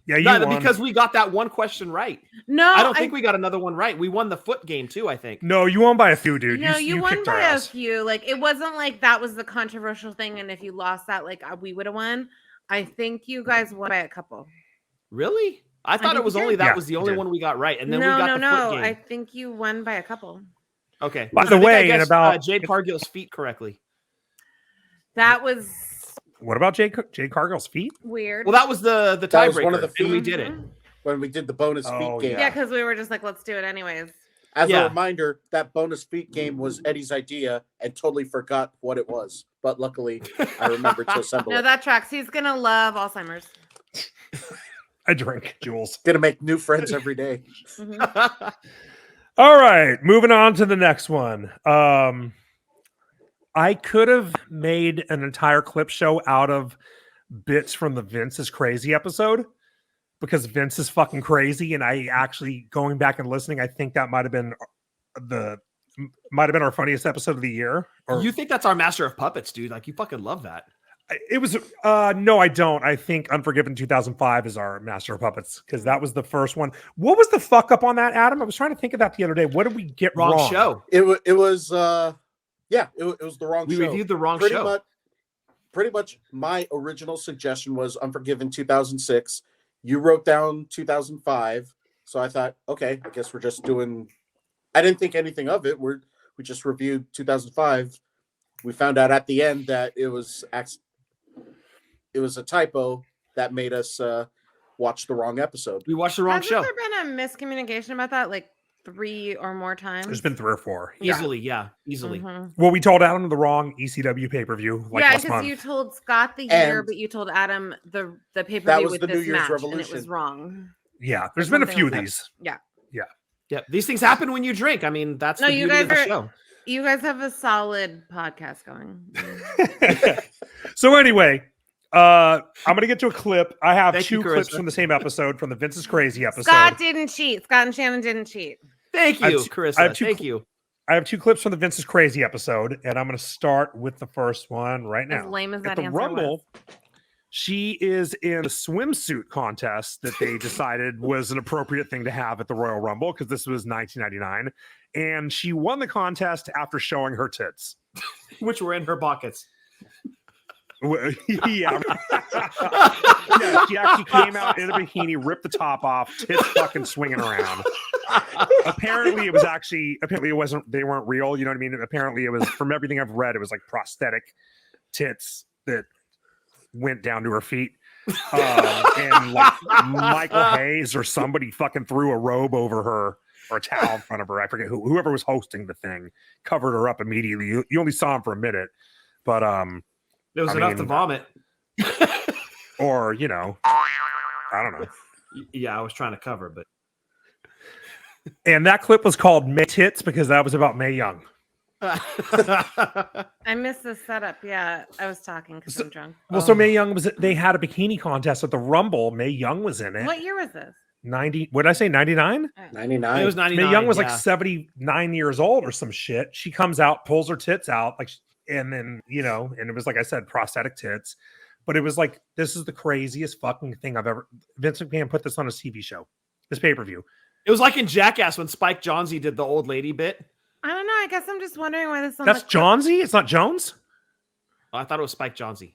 Yeah, you
No,
won.
because we got that one question right.
No,
I don't think we got another one right. We won the foot game too, I think.
No, you won by a few, dude.
No, you won
kicked our
by a
ass.
few. Like, it wasn't like that was the controversial thing. And if you lost that, like, we would have won. I think you guys won by a couple.
Really? I thought
think
it was
you
only
did.
that
Yeah,
was the
you
only
did.
one we got right. And then
No,
we got
no,
the
no.
foot game.
I think you won by a couple.
Okay.
By
Because
the
I think I
way, in
guessed,
about-
Jade Cargill's feet correctly.
That was
What about Jay Cargill's feet?
weird.
Well, that was the
That was
tiebreaker,
one of the
and we
feet.
did it.
Mhm.
when we did the bonus
Oh,
feet game.
Yeah, because we were just like, let's do it anyways.
As
Yeah.
a reminder, that bonus feet game was Eddie's idea and totally forgot what it was. But luckily, I remembered to assemble
No,
it.
that tracks. He's going to love Alzheimer's.
I drink, Jules.
Gonna make new friends every day.
Mhm.
All right, moving on to the next one. I could have made an entire clip show out of bits from the Vince is Crazy episode because Vince is fucking crazy, and I actually going back and listening, I think that might have been our funniest episode of the year. Or
You think that's our Master of Puppets, dude? Like, you fucking love that.
it was no, I don't. I think Unforgiven 2005 is our Master of Puppets because that was the first one. What was the fuck up on that, Adam? I was trying to think of that the other day. What did we get
Wrong
wrong?
show.
It was it was the wrong
We
show.
reviewed the wrong
pretty
show.
much pretty much my original suggestion was Unforgiven 2006. You wrote down 2005. So I thought, okay, I guess we're just doing I didn't think anything of it. We just reviewed 2005. We found out at the end that it was a typo that made us watch the wrong episode.
We watched the wrong
Hasn't
show.
there been a miscommunication about that like 3 or more times?
There's been 3 or 4.
Easily, yeah. Easily.
Mhm.
Well, we told Adam the wrong ECW pay-per-view like
Yeah,
last
because
month.
you told Scott the year,
And
but you told Adam the pay-per-view
that was
with
the
this
New Year's
match, and it
Revolution.
was wrong.
Yeah, there's been a
something
few
like
of
that.
these.
Yeah. These things happen when you drink. I mean, that's
No,
the
you
beauty of the
guys are-
show.
You guys have a solid podcast going.
So anyway, I'm gonna get to a clip. I have
Thank you,
2 clips
Carissa.
from the same episode from the Vince is Crazy episode.
Scott didn't cheat. Scott and Shannon didn't cheat.
Thank
I have
you,
two-
Carissa.
I have two
Thank
cl-
you.
I have 2 clips from the Vince is Crazy episode, and I'm gonna start with the first one right
As
now.
lame as
At
that
the
answer
Rumble,
was.
she is in a swimsuit contest that they decided was an appropriate thing to have at the Royal Rumble because this was 1999, and she won the contest after showing her tits.
Which were in her pockets.
Yeah. Yeah, she actually came out in a bikini, ripped the top off, tits fucking swinging around. Apparently, it wasn't, they weren't real. You know what I mean? Apparently, it was, from everything I've read, it was like prosthetic tits that went down to her feet. And like Michael Hayes or somebody fucking threw a robe over her or a towel in front of her. I forget whoever was hosting the thing covered her up immediately. You only saw him for a minute, but
It was
I
enough to
mean-
vomit.
or you know, I don't know.
Yeah, I was trying to cover, but
And that clip was called May Tits because that was about Mae Young.
I missed the setup. Yeah, I was talking because I'm drunk.
Well, so Mae Young they had a bikini contest at the Rumble. Mae Young was in it.
What year was this?
90, what did I say, 99?
99.
it was 99.
Mae Young was
yeah.
like 79 years old or some shit. She comes out, pulls her tits out, like, and then, you know, and it was like I said, prosthetic tits. But it was like, this is the craziest fucking thing I've ever. Vince McMahon put this on a TV show, this pay-per-view.
It was like in Jackass when Spike Jonze did the old lady bit.
I don't know. I guess I'm just wondering why this. On
That's
the clip-
Johnsy? It's not Jones?
Oh, I thought it was Spike Jonze.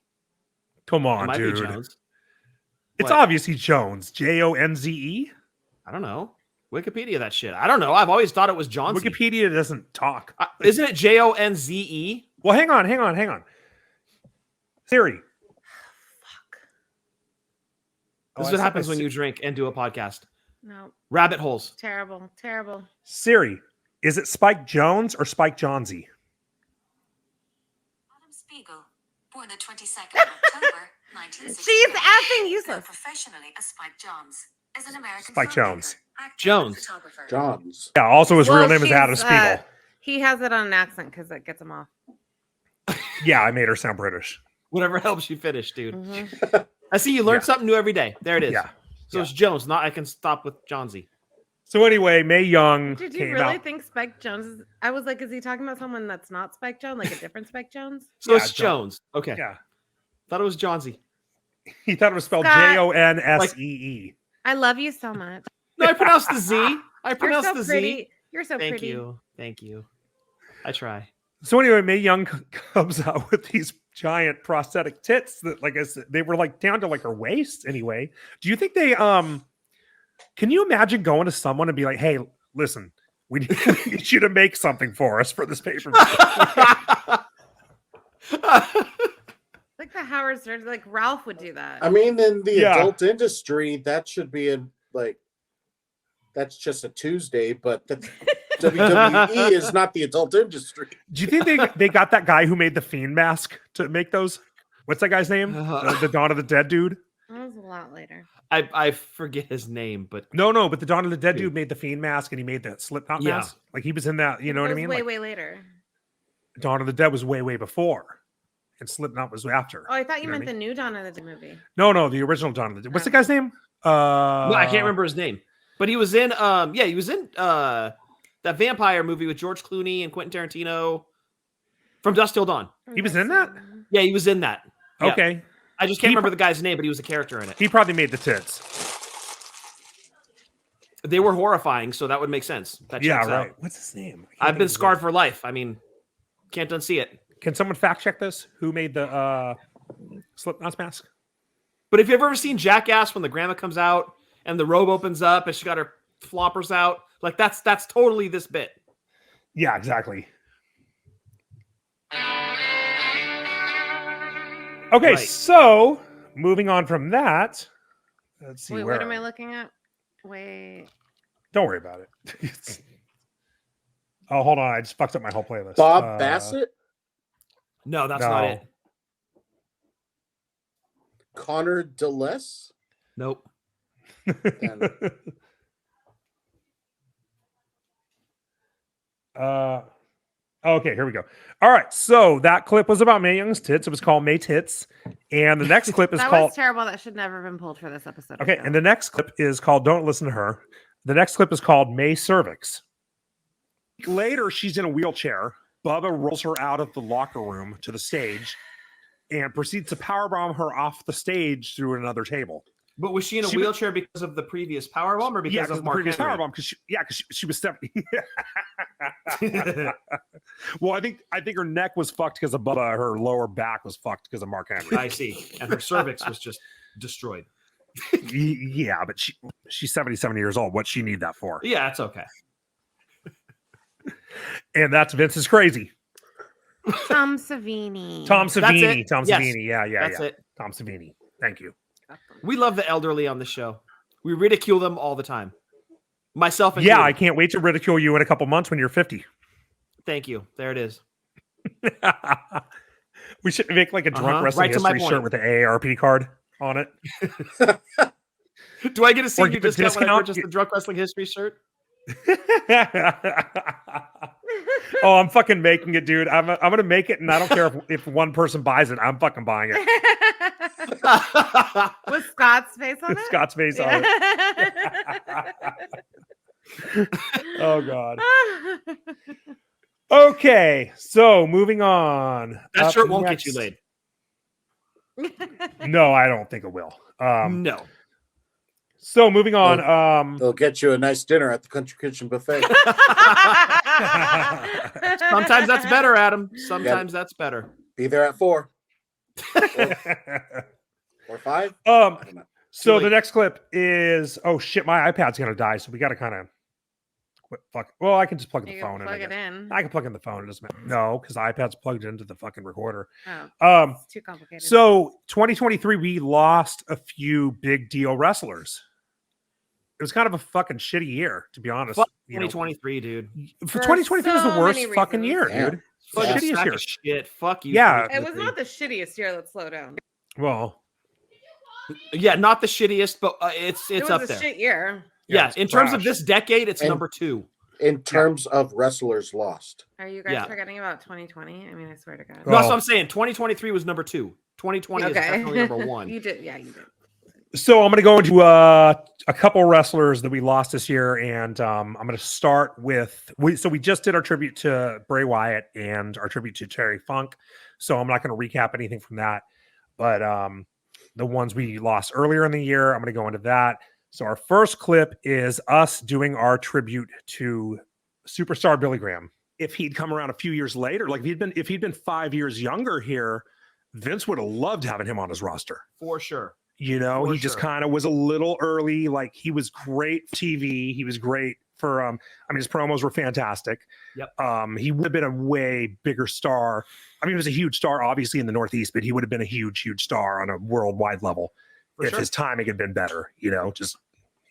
Come
It
on,
might
dude.
be Jones.
It's
What?
obviously Jones. Jonze.
I don't know. Wikipedia that shit. I don't know. I've always thought it was Jonze.
Wikipedia doesn't talk.
Isn't it Jonze?
Well, hang on. Siri.
Fuck.
This is what happens when you drink and do a podcast.
No,
Rabbit holes.
terrible, terrible.
Siri, is it Spike Jones or Spike Jonze?
Adam Spiegel, born the 22nd of October, 1960.
She's acting useless.
Professionally as Spike Jones, is an American
Spike
filmmaker,
Jones.
actor,
Jones.
and photographer.
Johns.
Yeah, also his
Well,
real name is
she's,
Adam Spiegel.
He has it on an accent because that gets him off.
Yeah, I made her sound British.
Whatever helps you finish, dude.
Mhm.
I see you learn
Yeah.
something new every day. There it is.
Yeah.
So it's Jones. Not I can stop with Johnsy.
So anyway, Mae Young
Did you
came
really
out.
think Spike Jones is? I was like, is he talking about someone that's not Spike Jones, like a different Spike Jones?
So
Yeah,
it's Jones. Okay.
Yeah.
Thought it was Johnsy.
He thought it was spelled
Scott.
Jonsee.
I love you so much.
No, I pronounced the Z. I
You're
pronounced
so
the
pretty.
Z.
You're so
Thank
pretty.
you. Thank you. I try.
So anyway, Mae Young comes out with these giant prosthetic tits that, like I said, they were like down to like her waist. Anyway, do you think they can you imagine going to someone and be like, "Hey, listen, we need you to make something for us for this paper."
Like the Howard Stern, like Ralph would do that.
I mean, in the
Yeah.
adult industry, that should be that's just a Tuesday, but the WWE is not the adult industry.
Do you think they got that guy who made the Fiend mask to make those? What's that guy's name? The Dawn of the Dead dude?
That was a lot later.
I forget his name, but
No, but the Dawn of the Dead dude made the Fiend mask and he made the Slipknot
Yeah.
mask. Like he was in that, you know what I
It was
mean?
Way,
Like,
way later.
Dawn of the Dead was way before, and Slipknot was after.
Oh, I thought you
know what
meant
I
the new Dawn of the Dead movie.
No, the original Dawn of the Dead. What's the guy's name?
no, I can't remember his name. But he was in he was in that vampire movie with George Clooney and Quentin Tarantino From Dusk Till Dawn.
He was in that?
Yeah, he was in that. Yeah.
Okay.
I just can't remember the guy's name, but he was a character in it.
He probably made the tits.
They were horrifying, so that would make sense. That
Yeah,
checks
right.
out.
What's his name?
I've been scarred for life. I mean, can't unsee it.
Can someone fact check this? Who made the Slipknot's mask?
But if you've ever seen Jackass when the grandma comes out and the robe opens up and she got her floppers out, like that's totally this bit.
Yeah, exactly. Okay,
Right.
so moving on from that, let's see.
Wait,
where
what am I looking at? Wait.
Don't worry about it. Oh, hold on. I just fucked up my whole playlist.
Bob Bassett?
No, that's not it.
Connor DeLess?
Nope.
Okay, here we go. All right, so that clip was about Mae Young's tits. It was called May Tits, and the next clip is
That
called.
was terrible. That should never have been pulled for this episode.
Okay, and the next clip is called "Don't Listen to Her." The next clip is called "May Cervix." Later, she's in a wheelchair. Bubba rolls her out of the locker room to the stage, and proceeds to powerbomb her off the stage through another table.
But was she in a wheelchair because of the previous powerbomb or because of
the
Mark
previous
Henry?
powerbomb? Because she was 70. Well, I think her neck was fucked because of Bubba. Her lower back was fucked because of Mark Henry.
I see. And her cervix was just destroyed.
Yeah, but she's 77 years old. What's she need that for?
Yeah, it's okay.
And that's Vince is crazy.
Tom Savini.
Tom Savini. Tom
Yes,
Savini. Yeah.
that's it.
Tom Savini. Thank you.
We love the elderly on the show. We ridicule them all the time. Myself and
Yeah, I can't wait to ridicule you in a couple months when you're 50.
Thank you. There it is.
We should make like a drunk wrestling
Right to my
history
point.
shirt with the AARP card on it.
Do I get a senior
get a
discount when I
discount?
purchase the drunk wrestling history shirt?
Oh, I'm fucking making it, dude. I'm gonna make it, and I don't care if one person buys it. I'm fucking buying it.
With Scott's face on it?
Scott's face on it. Oh god. Okay, so moving on.
That
Up
shirt won't
next-
get you laid.
No, I don't think it will.
No.
So moving on.
They'll get you a nice dinner at the Country Kitchen buffet.
Sometimes that's better, Adam. Sometimes that's better.
Be there at 4 or 5.
So the next clip is shit, my iPad's gonna die, so we gotta kind of fuck. Well, I can just plug
You
the
can
phone
plug
in.
it in.
I can plug in the phone. It doesn't matter. No, because the iPad's plugged into the fucking recorder.
Oh, it's too complicated.
So 2023, we lost a few big deal wrestlers. It was kind of a fucking shitty year, to be honest.
Fuck
You know,
2023, dude.
for 2023 was the
so
worst
many
fucking
reasons.
year, dude.
Fuck
The
a
shittiest
sack
year.
of shit. Fuck you.
Yeah.
It was not the shittiest year. Let's slow down.
Well,
Yeah, not the shittiest, but it's
It was
up
a
there.
shit year.
Yeah,
it's
in terms of
trash.
this decade, it's
And-
number 2.
In terms of wrestlers lost.
Are you guys
Yeah.
forgetting about 2020? I mean, I swear to God.
No, that's
Oh.
what I'm saying. 2023 was number 2. 2020 is
Okay.
definitely number one.
You did, yeah, you did.
So I'm going to go into a couple wrestlers that we lost this year, and I'm going to start with we just did our tribute to Bray Wyatt and our tribute to Terry Funk. So I'm not going to recap anything from that, but the ones we lost earlier in the year, I'm going to go into that. So our first clip is us doing our tribute to superstar Billy Graham. If he'd come around a few years later, like if he'd been 5 years younger here, Vince would have loved having him on his roster.
For sure.
You know,
For
he just
sure.
kind of was a little early. Like he was great for TV. He was great for I mean, his promos were fantastic.
Yep.
He would have been a way bigger star. I mean, he was a huge star, obviously, in the Northeast, but he would have been a huge, huge star on a worldwide level if his timing had been better. You know,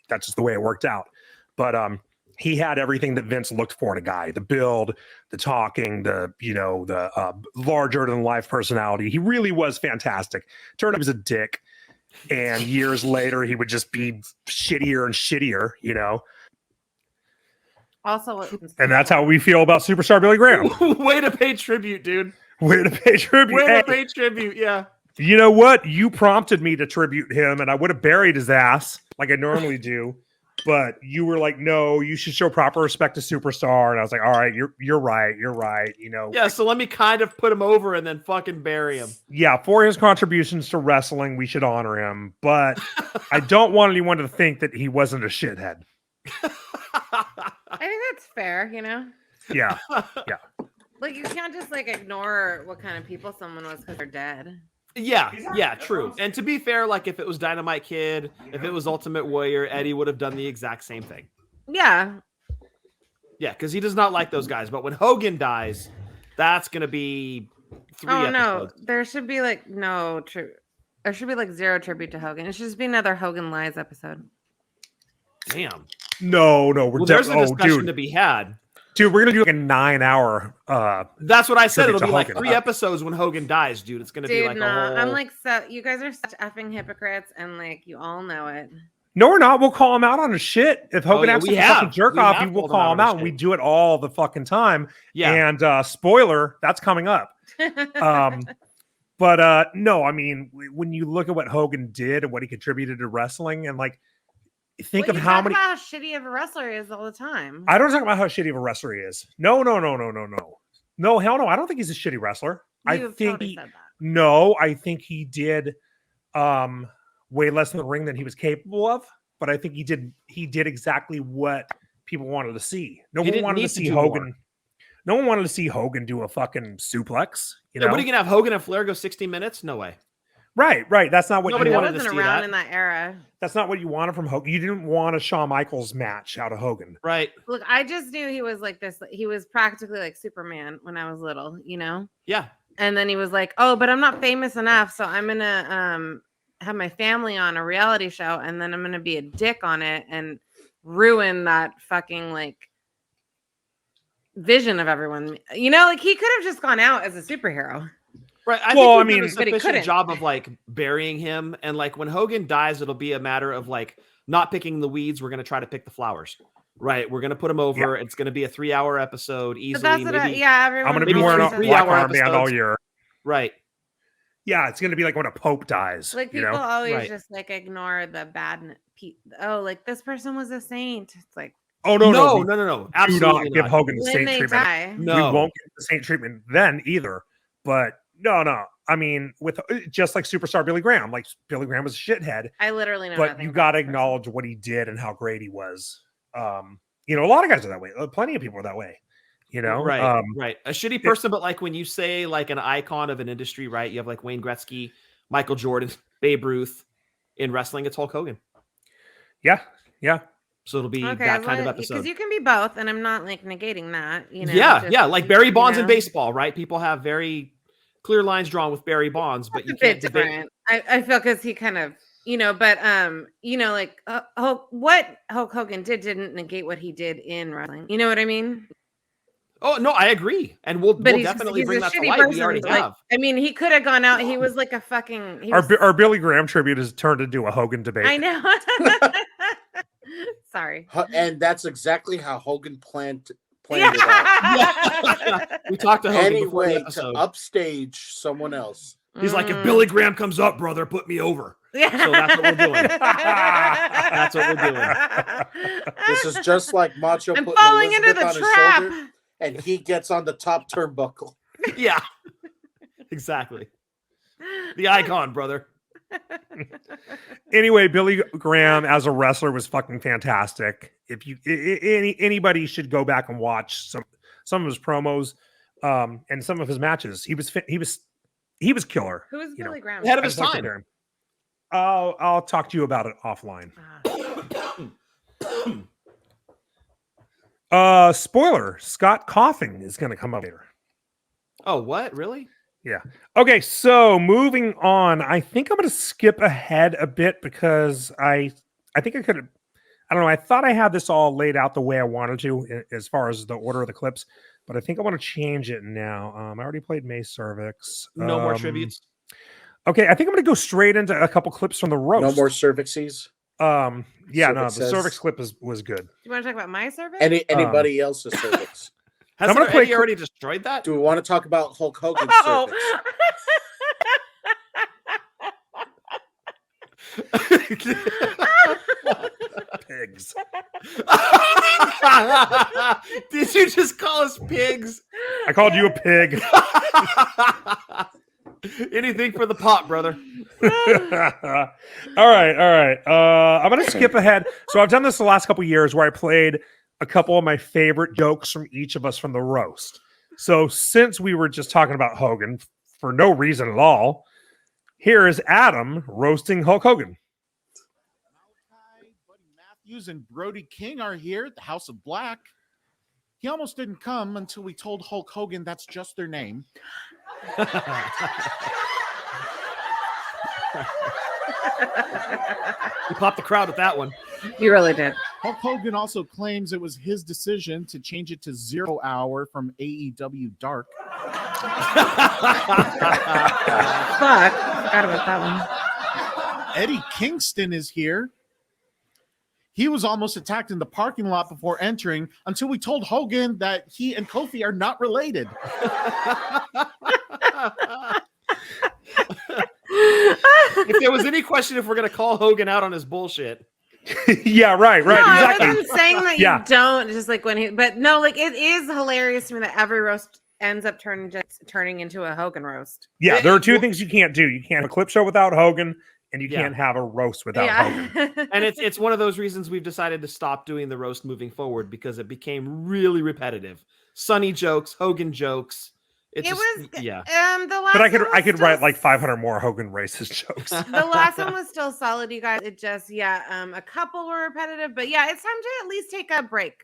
that's just the way it worked out. But he had everything that Vince looked for in a guy: the build, the talking, the larger than life personality. He really was fantastic. Turned out he was a dick. And years later, he would just be shittier and shittier, you know.
Also,
And that's how we feel about superstar Billy Graham.
Way to pay tribute, dude.
Way to pay tribute.
Way
Hey,
to pay tribute, yeah.
you know what? You prompted me to tribute him, and I would have buried his ass like I normally do. But you were like, no, you should show proper respect to superstar. And I was like, all right, you're right. You're right. You know.
Yeah, so let me kind of put him over and then fucking bury him.
Yeah, for his contributions to wrestling, we should honor him. But I don't want anyone to think that he wasn't a shithead.
I think that's fair, you know?
Yeah.
Like, you can't just, like, ignore what kind of people someone was because they're dead.
Yeah, true. And to be fair, like if it was Dynamite Kid, if it was Ultimate Warrior, Eddie would have done the exact same thing.
Yeah.
Yeah, because he does not like those guys. But when Hogan dies, that's gonna be 3 episodes.
No, there should be like there should be like zero tribute to Hogan. It should just be another Hogan Lies episode.
Damn.
No, we're
there's a discussion
dude.
to be had.
Dude, we're gonna do like a 9-hour.
That's what I said.
tribute
It'll
to
be like
Hogan.
3 episodes when Hogan dies, dude. It's gonna be like a whole.
I'm like, so you guys are such effing hypocrites, and like you all know it.
No, we're not. We'll call him out on his shit. If Hogan
yeah,
acts
we
like a
have.
fucking jerk
We
off,
have
we'll
called him
call
out
him
on
out,
his
and we
shit.
do it all the fucking time.
Yeah.
And spoiler, that's coming up. But no, I mean, when you look at what Hogan did and what he contributed to wrestling, and like think
Well,
of
you
how
talk
many.
about how shitty of a wrestler he is all the time.
I don't talk about how shitty of a wrestler he is. No. No, hell no. I don't think he's a shitty wrestler. I
You've
think
totally
he.
said that.
No, I think he did way less in the ring than he was capable of. But I think he did exactly what people wanted to see. No
He
one
didn't
wanted to
need to
see
do
Hogan.
more.
No one wanted to see Hogan do a fucking suplex. You know?
What are you gonna have Hogan and Flair go 60 minutes? No way.
Right. That's not what
Nobody
you
I
wanted
wanted.
to
wasn't
see
around
that.
in that era.
That's not what you wanted from Hogan. You didn't want a Shawn Michaels match out of Hogan.
Right.
Look, I just knew he was like this. He was practically like Superman when I was little, you know?
Yeah.
And then he was like, oh, but I'm not famous enough. So I'm going to have my family on a reality show. And then I'm going to be a dick on it and ruin that fucking like vision of everyone. You know, like he could have just gone out as a superhero.
Right. I
Well, I
think we've
mean-
done a
But he
sufficient
couldn't.
job of like burying him. And like when Hogan dies, it'll be a matter of like not picking the weeds. We're gonna try to pick the flowers. Right. We're gonna put him over. It's gonna be a 3-hour episode easily.
But that's what
maybe,
everyone
I'm going to be
Maybe
wearing a
three
black
hour
armband all
episodes.
year.
Right.
Yeah, it's going to be like when a pope dies.
like
you
people
know?
always
Right.
just like ignore the bad. Oh, like this person was a saint. It's like
Oh
No,
no.
no.
Do
Absolutely
not give
not.
Hogan the
when
same
they
treatment.
die.
We
No.
won't get the same treatment then either. But no. I mean, with just like superstar Billy Graham, like Billy Graham was a shithead,
I literally know.
but
nothing
you
about
got to
this person.
acknowledge what he did and how great he was. You know, a lot of guys are that way. Plenty of people are that way. You know,
Right. Right. A shitty person, but like when you say like an icon of an industry, right? You have like Wayne Gretzky, Michael Jordan, Babe Ruth. In wrestling, it's Hulk Hogan.
Yeah.
So it'll be
Okay,
that kind of episode.
because you can be both, and I'm not like negating that. You know,
yeah,
just,
yeah, like Barry
you
Bonds in
know.
baseball, right? People have very clear lines drawn with Barry Bonds, but
It's
you
a bit
can't debate.
different. I feel because he kind of, you know, but you know, like what Hulk Hogan didn't negate what he did in wrestling. You know what I mean?
Oh no, I agree, and we'll
But
definitely bring
a
that to
shitty
light.
person.
We already
Like,
have.
I mean, he could have gone out. He was like a fucking. He was,
Our Billy Graham tribute has turned into a Hogan debate.
I know. Sorry.
And that's exactly how Hogan planned it out.
We talked to Hogan before the
Anyway, to
episode.
upstage someone else.
He's like, if Billy Graham comes up, brother, put me over.
Yeah.
So that's what we're doing. That's what we're doing.
This is just like Macho
I'm
putting
falling into
Elizabeth
the
on his
trap.
shoulder, and he gets on the top turnbuckle.
Yeah, exactly. The icon, brother.
Anyway, Billy Graham as a wrestler was fucking fantastic. If you anybody should go back and watch some of his promos and some of his matches. He was killer.
Who is Billy Graham?
Ahead of his time.
I'll talk to you about it offline. Spoiler, Scott coughing is going to come up later.
Oh, what? Really?
Yeah. Okay, so moving on. I think I'm going to skip ahead a bit because I think I could have, I don't know. I thought I had this all laid out the way I wanted to as far as the order of the clips, but I think I want to change it now. I already played May Cervix.
No more tributes.
Okay, I think I'm going to go straight into a couple clips from the roast.
No more cervices.
Yeah, no, the
Cervix
cervix clip was good.
Do you want to talk about my cervix?
Anybody else's cervix?
Has Eddie already destroyed that?
Do we want to talk about Hulk Hogan's cervix?
Pigs.
Did you just call us pigs?
I called you a pig.
Anything for the pot, brother.
All right. I'm going to skip ahead. So I've done this the last couple of years where I played a couple of my favorite jokes from each of us from the roast. So since we were just talking about Hogan for no reason at all, here is Adam roasting Hulk Hogan.
Matthews and Brody King are here at the House of Black. He almost didn't come until we told Hulk Hogan that's just their name.
You popped the crowd with that one.
You really did.
Hulk Hogan also claims it was his decision to change it to 0 Hour from AEW Dark.
Fuck. Forgot about that one.
Eddie Kingston is here. He was almost attacked in the parking lot before entering until we told Hogan that he and Kofi are not related.
If there was any question if we're going to call Hogan out on his bullshit.
Yeah, right,
No,
exactly.
I wasn't saying that you don't, just like when he, but no, like it is hilarious to me that every roast ends up turning into a Hogan roast.
Yeah, there are two things you can't do. You can't have a clip show without Hogan, and you can't have a roast without Hogan.
And it's one of those reasons we've decided to stop doing the roast moving forward because it became really repetitive. Sunny jokes, Hogan jokes. The last
But I could write like 500 more Hogan racist jokes.
The last one was still solid, you guys. It just a couple were repetitive, but yeah, it's time to at least take a break.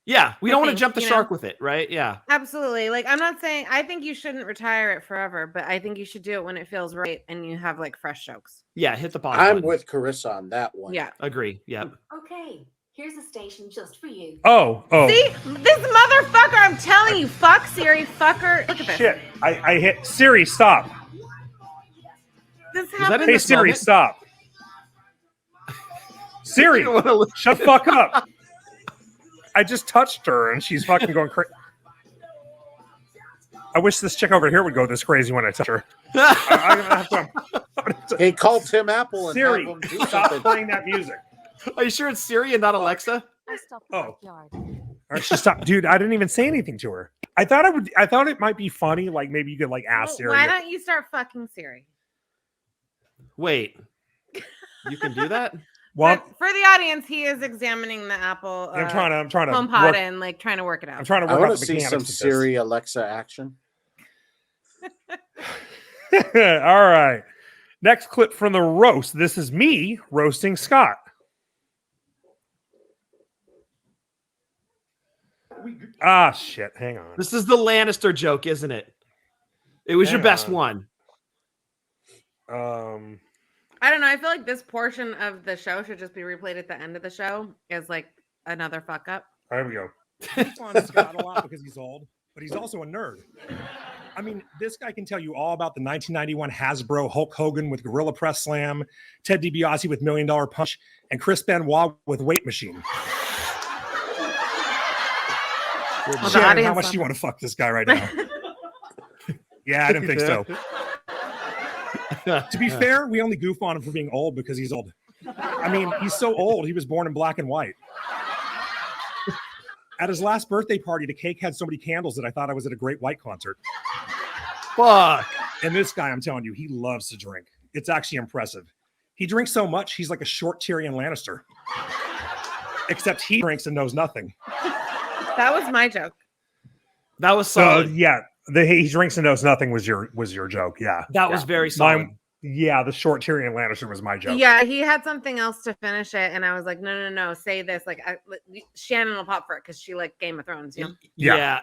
Yeah, we don't want to jump the shark with it, right? Yeah.
Absolutely. Like, I'm not saying I think you shouldn't retire it forever, but I think you should do it when it feels right and you have like fresh jokes.
Yeah, hit the pause
I'm
button.
with Carissa on that one.
Yeah.
Agree. Yeah.
Okay, here's a station just for you.
Oh.
See? This motherfucker, I'm telling you, fuck Siri, fucker. Look at this.
Shit. I hit Siri, stop.
This happened.
Hey, Siri, stop. Siri, shut the fuck up. I just touched her and she's fucking going crazy. I wish this chick over here would go this crazy when I touch her. I'm gonna have to.
Hey, call Tim Apple and
Siri,
have him do
stop
something.
playing that music.
Are you sure it's Siri and not Alexa?
Oh. All right, she stopped. Dude, I didn't even say anything to her. I thought it might be funny. Like maybe you could like ask Siri.
Why don't you start fucking Siri?
Wait. You can do that?
Well,
for the audience, he is examining the Apple.
I'm trying to
HomePod
work,
and like trying to work it out.
I'm trying to
I
work out
want
the
to see some
mechanics of
Siri Alexa action.
this. All right. Next clip from the roast. This is me roasting Scott. Ah, shit. Hang on.
This is the Lannister joke, isn't it? It was your best one.
I don't know. I feel like this portion of the show should just be replayed at the end of the show as like another fuck up.
There we go.
I make fun of Scott a lot because he's old, but he's also a nerd. I mean, this guy can tell you all about the 1991 Hasbro Hulk Hogan with Gorilla Press Slam, Ted DiBiase with $1 Million Punch, and Chris Benoit with Weight Machine.
Well,
Shannon, how much do you want to fuck this guy right now? Yeah, I didn't think so. To be fair, we only goof on him for being old because he's old. I mean, he's so old. He was born in black and white. At his last birthday party, the cake had so many candles that I thought I was at a Great White concert.
Fuck.
And this guy, I'm telling you, he loves to drink. It's actually impressive. He drinks so much, he's like a short Tyrion Lannister. Except he drinks and knows nothing.
That was my joke.
That was
So
solid.
yeah, the he drinks and knows nothing was your joke. Yeah,
That was very solid.
Yeah, the short Tyrion Lannister was my joke.
Yeah, he had something else to finish it, and I was like, no, say this. Like, Shannon will pop for it because she liked Game of Thrones. You know?
Yeah.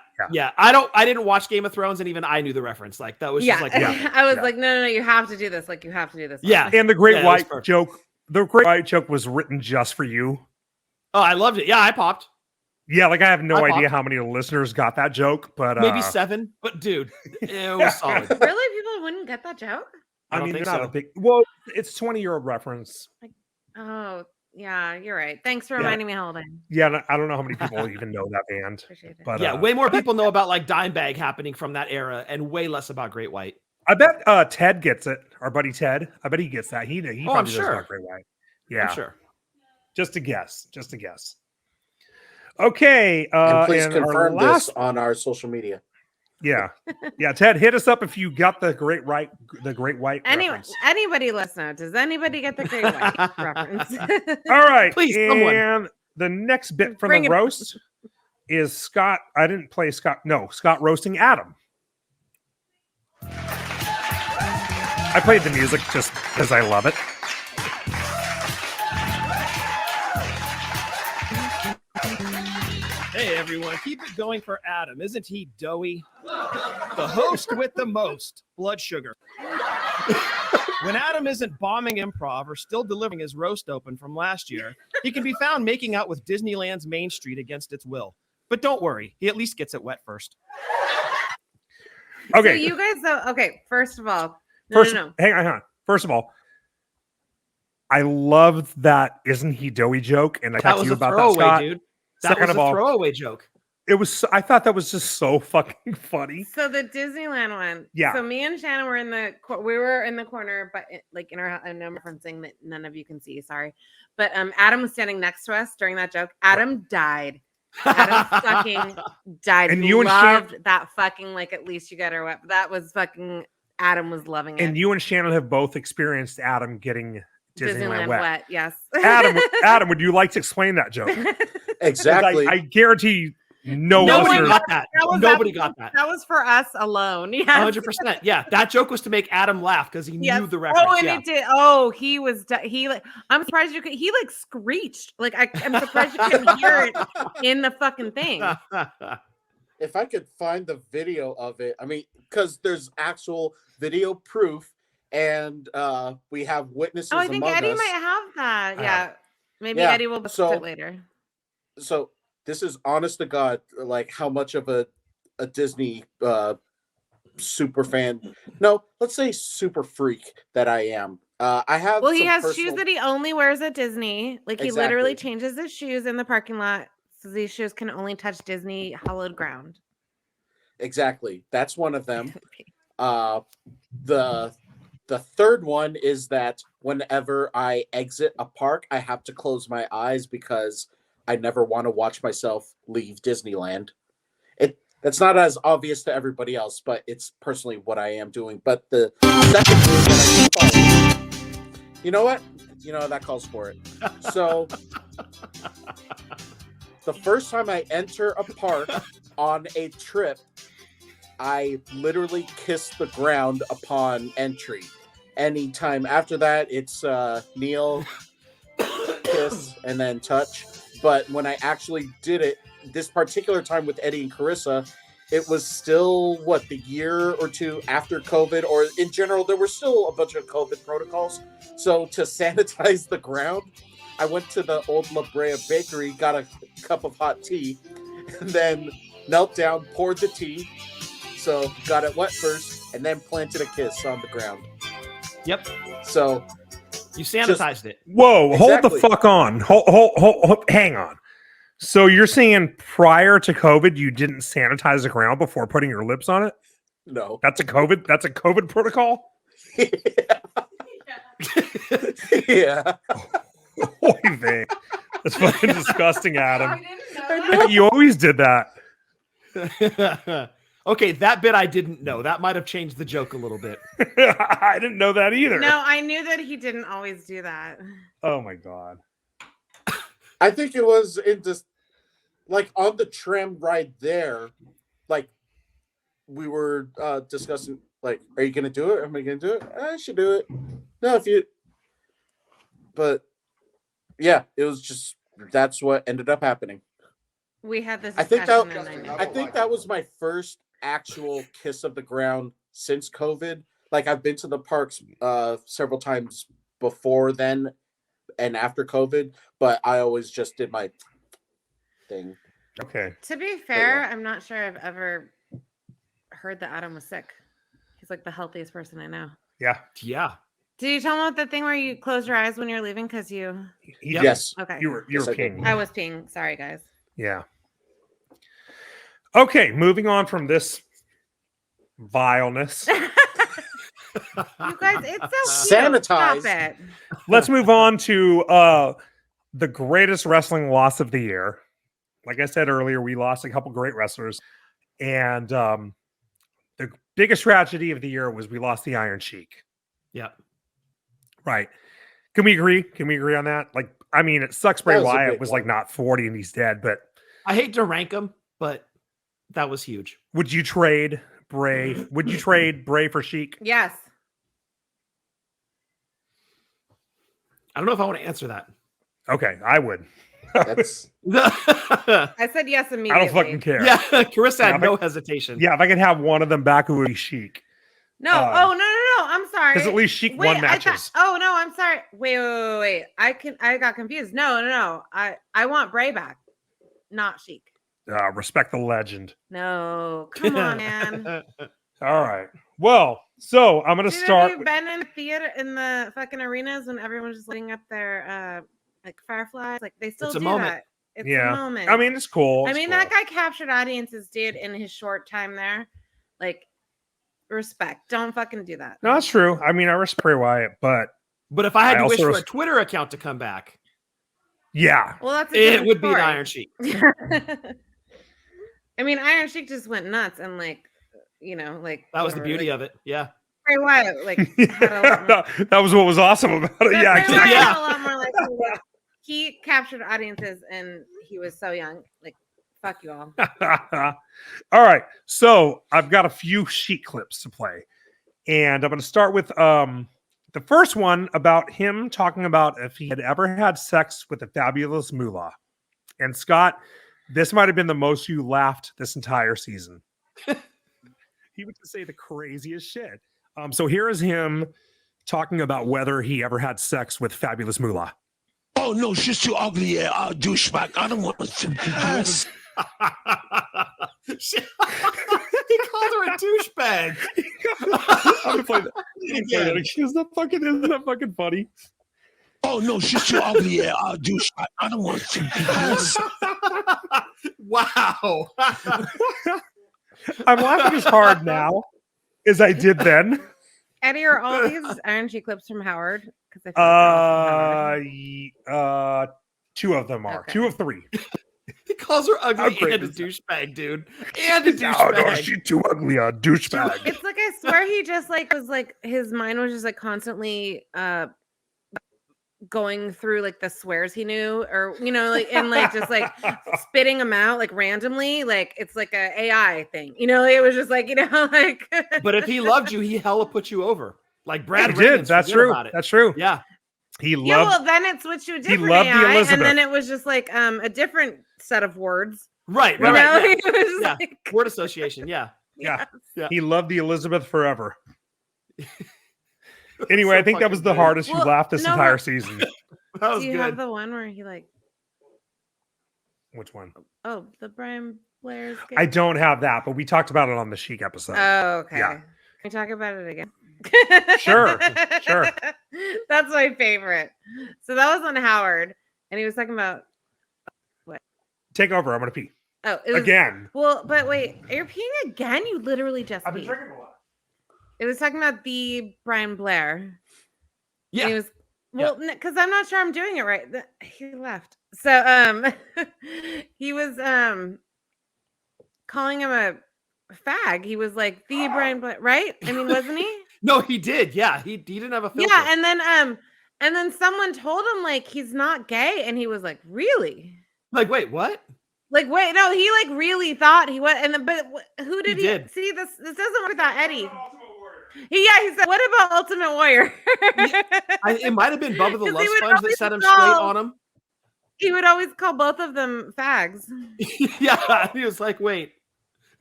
I didn't watch Game of Thrones, and even I knew the reference. Like that was just like,
I was like, no, you have to do this. Like, you have to do this.
Yeah.
And the Great White joke, was written just for you.
Oh, I loved it. Yeah, I popped.
Yeah, like I have no idea
popped.
how many listeners got that joke, but
Maybe 7. But dude, it was solid.
Really, people wouldn't get that joke?
I don't
mean,
think
they're not
so.
a big. Well, it's 20-year-old reference.
Oh, yeah, you're right. Thanks for reminding me how old I am.
Yeah, I don't know how many people even know that band.
Appreciate it.
But
Yeah, way more people know about like Dimebag happening from that era, and way less about Great White.
I bet Ted gets it. Our buddy Ted. I bet he gets that. He
I'm
probably does
sure.
about Great White. Yeah,
I'm sure.
Just a guess. Okay.
And please
and
confirm
our last,
this on our social media.
Yeah. Ted, hit us up if you got the Great White reference.
Anybody let us know. Does anybody get the Great White reference?
All right.
Please,
and
someone.
the next bit from
Bring
the
it.
roast is Scott. I didn't play Scott. No, Scott roasting Adam. I played the music just because I love it.
Hey everyone, keep it going for Adam. Isn't he doughy? The host with the most blood sugar. When Adam isn't bombing improv or still delivering his roast open from last year, he can be found making out with Disneyland's Main Street against its will. But don't worry, he at least gets it wet first.
Okay.
So you guys, okay, first of all, no.
Hang on. First of all, I love that "isn't he doughy" joke, and I
That
texted
was
you
a
about that,
throwaway,
Scott.
dude. That
Second
was
of
a
all,
throwaway joke.
it was. I thought that was just so fucking funny.
So the Disneyland one.
Yeah.
So me and Shannon were in the corner, but like in our, I'm referencing that none of you can see. Sorry, but Adam was standing next to us during that joke. Adam died. Adam fucking died.
And
He
you and
loved that fucking like at least you got her wet. That was fucking Adam was loving it.
And you and Shannon have both experienced Adam getting Disneyland wet.
Yes.
Adam, would you like to explain that joke?
Exactly.
I guarantee no
Nobody
listeners.
got that. Nobody got that.
That was for us alone. Yeah.
100%. Yeah, that joke was to make Adam laugh because he knew the reference.
Oh, and
yeah.
it did. Oh, he was. He like. I'm surprised you could. He like screeched. Like I'm surprised you couldn't hear it in the fucking thing.
If I could find the video of it, I mean, because there's actual video proof, and we have witnesses.
Oh, I think
among
Eddie
us.
might have that. Yeah. Maybe
Yeah,
Eddie will post
so-
it later.
So this is honest to God, like how much of a Disney super fan. No, let's say super freak that I am. I have.
Well, he
some
has
personal-
shoes that he only wears at Disney. Like he literally
Exactly.
changes his shoes in the parking lot. So these shoes can only touch Disney hallowed ground.
Exactly. That's one of them. The third one is that whenever I exit a park, I have to close my eyes because I never want to watch myself leave Disneyland. That's not as obvious to everybody else, but it's personally what I am doing. But the second rule that I do follow, you know what? You know, that calls for it. So the first time I enter a park on a trip, I literally kiss the ground upon entry. Anytime after that, it's kneel, kiss, and then touch. But when I actually did it, this particular time with Eddie and Carissa, it was still, the year or two after COVID, or in general, there were still a bunch of COVID protocols. So to sanitize the ground, I went to the old La Brea bakery, got a cup of hot tea, and then knelt down, poured the tea, so got it wet first, and then planted a kiss on the ground.
Yep.
So
you sanitized it.
Whoa,
Exactly.
hold the fuck on. Hold, hang on. So you're saying prior to COVID, you didn't sanitize the ground before putting your lips on it?
No.
That's a COVID protocol?
Yeah.
Oy vey. That's fucking disgusting, Adam.
You didn't know that?
You always did that.
Okay, that bit I didn't know. That might have changed the joke a little bit.
I didn't know that either.
No, I knew that he didn't always do that.
Oh my god.
I think it was in this, like on the tram ride there, like we were discussing, like, are you gonna do it? Am I gonna do it? I should do it. No, if you. But yeah, it was just that's what ended up happening.
We had this
I think
discussion
that
and I knew.
I think that was my first actual kiss of the ground since COVID. Like I've been to the parks several times before then and after COVID, but I always just did my thing.
Okay.
To be fair, I'm not sure I've ever heard that Adam was sick. He's like the healthiest person I know.
Yeah.
Yeah.
Did you tell him about the thing where you close your eyes when you're leaving because you?
Yes.
Okay.
You were
Yes, I did.
peeing.
I was peeing. Sorry, guys.
Yeah. Okay, moving on from this vileness.
You guys, it's so cute.
Sanitized.
Stop it.
Let's move on to the greatest wrestling loss of the year. Like I said earlier, we lost a couple great wrestlers. And the biggest tragedy of the year was we lost the Iron Sheik.
Yeah.
Right. Can we agree? Can we agree on that? Like, I mean, it sucks Bray
That was a
Wyatt
big
was
one.
like not 40 and he's dead, but
I hate to rank them, but that was huge.
would you trade Bray? Would you trade Bray for Sheik?
Yes.
I don't know if I want to answer that.
Okay, I would.
That's
I said yes
I
immediately.
don't fucking care.
Yeah, Carissa
Yeah,
had no hesitation.
Yeah, if I could have one of them back, it would be Sheik.
No. No. I'm sorry.
Because at least Sheik
Wait,
won
I
matches.
thought, oh no, I'm sorry. Wait. I got confused. No. I want Bray back, not Sheik.
Respect the legend.
No, come on, man.
All right. Well, so I'm going to
Dude,
start.
have you been in the theater in the fucking arenas when everyone's just lighting up their like fireflies? Like they still
It's a
do
moment.
that. It's
Yeah.
a moment.
I mean, it's cool.
I
It's
mean,
cool.
that guy captured audiences, dude, in his short time there. Like, respect. Don't fucking do that.
No, that's true. I mean, I respect Bray Wyatt, but
But if I had
I
to wish
also
for a Twitter account to come back,
yeah.
Well, that's a
it
different
would be the
story.
Iron Sheik.
I mean, Iron Sheik just went nuts and like, like
That was the
whatever,
beauty
like,
of it. Yeah.
Bray Wyatt like had a lot more.
That was what was awesome about it.
But
Yeah,
Bray Wyatt
exactly.
had a lot more like he captured audiences and he was so young. Like, fuck you all.
All right. So I've got a few Sheik clips to play. And I'm going to start with the first one about him talking about if he had ever had sex with a fabulous moolah. And Scott, this might have been the most you laughed this entire season. He would just say the craziest shit. So here is him talking about whether he ever had sex with fabulous moolah.
Oh no, she's too ugly, douchebag. I don't want to.
He called her a douchebag.
I'm gonna play that. Isn't that fucking funny?
Oh no, she's too ugly, douchebag. I don't want to.
Wow.
I'm laughing as hard now as I did then.
Eddie, are all these Iron Sheik clips from Howard? Because I feel like
Two of them are.
Okay.
2 of 3.
He calls her
How
ugly
great
and a
is that?
douchebag, dude. And a
No,
douchebag.
she's too ugly, a douchebag.
it's like I swear he just like was like his mind was just like constantly going through like the swears he knew or like and like just like spitting them out like randomly, like it's like a AI thing, it was just like like
But if he loved you, he hella put you over. Like Brad
He did.
Riggins,
That's
forget
true.
about it.
That's true.
Yeah.
He loved.
yeah, well then it switched to a different
loved the
AI
Elizabeth.
and then it was just like a different set
Right.
of words.
Right.
You know?
Right.
It was just
Yeah.
like-
Word association. Yeah.
Yeah.
Yeah.
He loved the Elizabeth forever. Anyway,
So
I think that was
fucking
the
good.
hardest you
Well,
laughed this
no,
entire
but-
season.
That was
Do you
good.
have the one where he like
Which one?
the Brian Blair's
I don't have that, but we talked about it on the Chic episode.
Oh, okay.
Yeah.
Can we talk about it again?
Sure.
That's my favorite. So that was on Howard, and he was talking about
Take over. I'm going to pee.
it was,
Again.
Well, but wait, you're peeing again? You literally just peed.
a lot.
It was talking about the Brian Blair.
Yeah.
It was because I'm not sure I'm doing it right. He left. So he was calling him a fag. He was like the Brian Blair, right? I mean, wasn't he?
No, he did. Yeah, he didn't have a filter.
Yeah, and then someone told him like he's not gay, and he was like, really?
Like, wait, what?
Like, wait, no, he like really thought he was, and then, but who did
He
he
did.
see? This doesn't work without Eddie. He said, "What about Ultimate Warrior?"
It might have been Bubba the
'Cause
Love
he would
Sponge that
always
set him
call-
straight on him.
He would always call both of them fags.
Yeah, he was like, wait.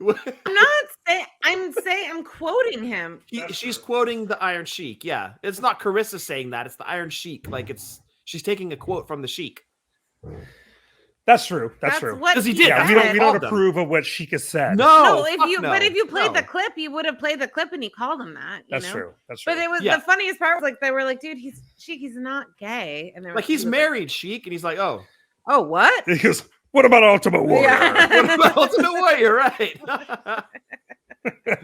I'm not saying. I'm quoting him.
She's quoting the Iron Sheik. Yeah, it's not Carissa saying that. It's the Iron Sheik. Like she's taking a quote from the Sheik.
That's true. That's true.
Because he did.
Yeah, we don't approve of what Sheik has said.
No,
But if you played the clip, you would have played the clip, and he called him that.
That's
know?
true. That's true.
But it was the funniest part. Was like they were like, "Dude, he's Sheik. He's not gay." And they're
like, he's married, Sheik, and he's like, "Oh,
what?"
He goes, "What about Ultimate Warrior?"
Yeah.
What about Ultimate Warrior?" Right?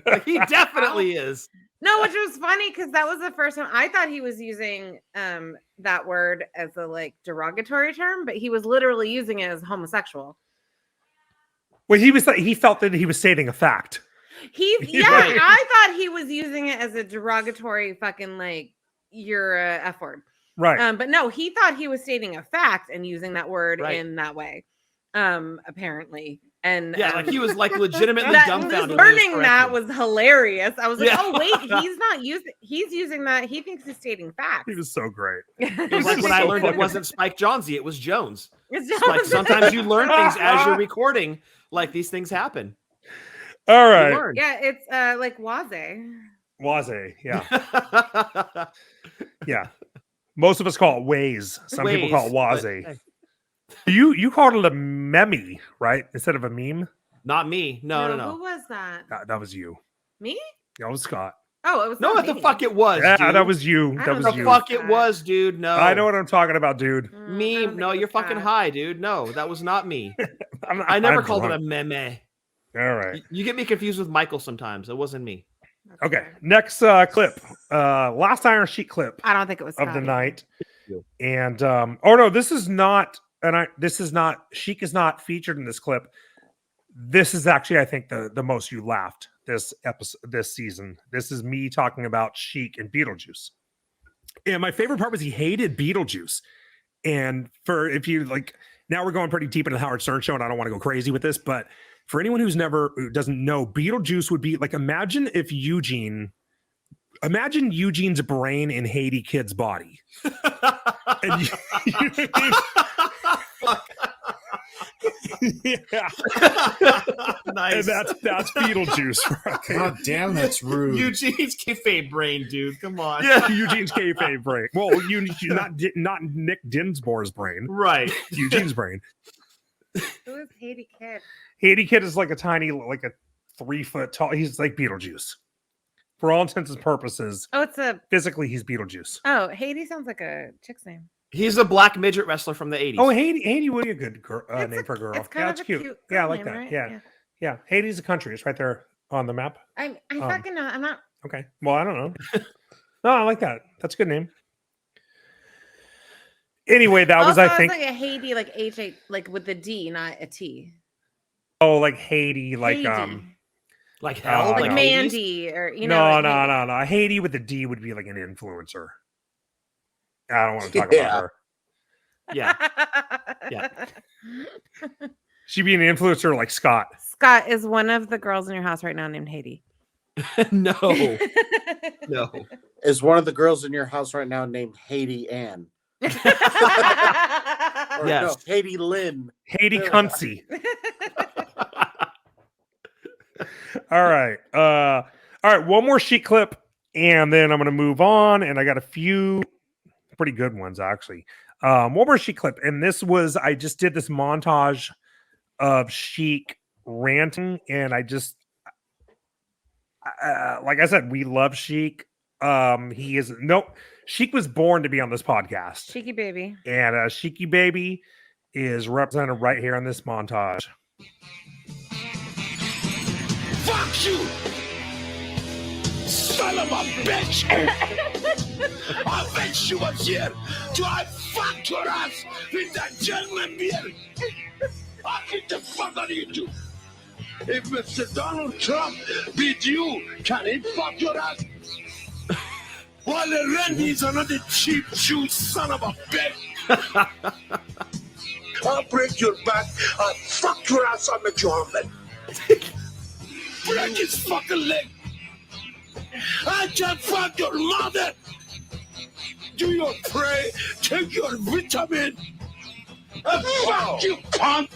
Like, he definitely is.
No, which was funny because that was the first time I thought he was using that word as a like derogatory term, but he was literally using it as homosexual.
Well, he felt that he was stating a fact.
I thought he was using it as a derogatory fucking like you're a F word.
Right.
But no, he thought he was stating a fact and using that word
Right.
in that way. Apparently. And
Yeah, like he was like legitimately dumbfounded.
Learning that was hilarious. I was like,
Yeah.
oh wait, he's using that. He thinks he's stating facts.
He was so great.
It was like when I learned it wasn't Spike Jonze, it was Jones.
It's
It's like sometimes you learn things as you're recording, like these things happen.
All right.
Yeah, it's like Waze.
Waze, yeah. Yeah. Most of us call it Waze. Some people call it Waze.
Hey.
You called it a meme, right? Instead of a meme?
Not me. No.
Who was that?
That was you.
Me?
That was Scott.
Oh, it was
No,
not
what the
me.
fuck it was,
Yeah,
dude.
that was you.
I
That
don't
was
know
The
you.
fuck it was, dude. No.
I know what I'm talking about, dude.
I
Me,
don't think
no,
it was
you're fucking
that.
high, dude. No, that was not me.
I'm not,
I never
I'm
called
drunk.
it a meme.
All right.
You get me confused with Michael sometimes. It wasn't me.
That's
Okay.
fair.
Next clip. Last Iron Sheik clip
I don't think it was
of the
Scotty.
night. And oh no, this is not Sheik is not featured in this clip. This is actually, I think, the most you laughed this episode, this season. This is me talking about Sheik and Beetlejuice. And my favorite part was he hated Beetlejuice. And if you like, now we're going pretty deep into the Howard Stern show, and I don't want to go crazy with this, but for anyone who doesn't know, Beetlejuice would be like, imagine Eugene's brain in Haiti Kid's body. And yeah.
Nice.
And that's Beetlejuice. Right?
God damn, that's rude.
Eugene's kayfabe brain, dude. Come on.
Yeah, Eugene's kayfabe brain. Well, not Nick Dinsmore's brain.
Right.
Eugene's brain.
Who is Haiti Kid?
Haiti Kid is like a tiny, like a 3 foot tall. He's like Beetlejuice. For all intents and purposes,
Oh, it's a.
physically, he's Beetlejuice.
Oh, Haiti sounds like a chick's name.
He's a black midget wrestler from the 80s.
Oh, Haiti would be a good
It's
name
a-
for a girl.
it's kind
Yeah,
of
it's
a
cute.
cute
Yeah, I
girl
like
name,
that.
right?
Yeah. Haiti's a country. It's right there on the map.
I fucking know. I'm not.
Okay. Well, I don't know. No, I like that. That's a good name. Anyway, that was,
Also,
I think,
like a Haiti, like H, like with the D, not a T.
oh, like Haiti, like
Haiti.
Like hell?
Like
like
no.
Mandy, or you know.
no,
like
no,
Haiti.
no, no. Haiti with the D would be like an influencer. I don't want to talk
Yeah.
about her.
Yeah. Yeah.
She'd be an influencer like Scott.
Scott is one of the girls in your house right now named Haiti.
No. No.
Is one of the girls in your house right now named Haiti Ann? Or
Yes.
no, Haiti Lynn.
Haiti Cuncy. All right. All right. One more sheet clip, and then I'm going to move on. And I got a few pretty good ones, actually. One more sheet clip. And this was, I just did this montage of Sheik ranting. And I just, like I said, we love Sheik. Sheik was born to be on this podcast.
Cheeky baby.
And Sheiky Baby is represented right here in this montage.
Fuck you! Son of a bitch! I bet she was here to I fucked her ass with that gentleman beer. I'll get the fuck out of you two. If Mr. Donald Trump beat you, can he fuck your ass? While the Randy's another cheap shoe son of a bitch. I'll break your back. I'll fuck your ass. I'll make you humble. Break his fucking leg. I can fuck your mother. Do your pray. Take your vitamin. And fuck you, punk.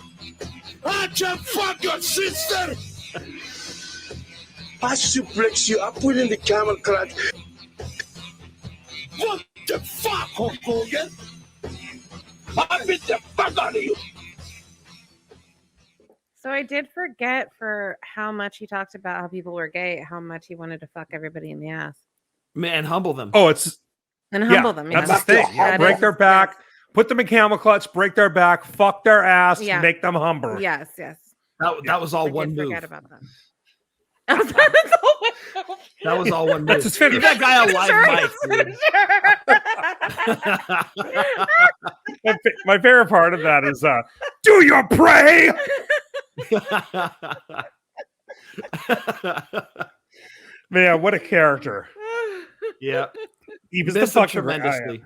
I can fuck your sister. I suplex you. I put in the camel clutch. What the fuck, Hulk Hogan? I beat the fuck out of you.
So I did forget for how much he talked about how people were gay, how much he wanted to fuck everybody in the ass.
Man, humble them.
Oh, it's
And humble them.
That's
yeah.
the thing.
That
Break
is-
their back, put them in camel clutch, break their back, fuck their ass,
Yeah.
make them humble.
Yes, yes.
That was all
I
one
did
move.
forget about that.
That was all one move.
That's his finish.
Give that guy a live mic, dude.
My favorite part of that is do your pray. Man, what a character.
Yeah.
He was the
Missed him
fucking
tremendously.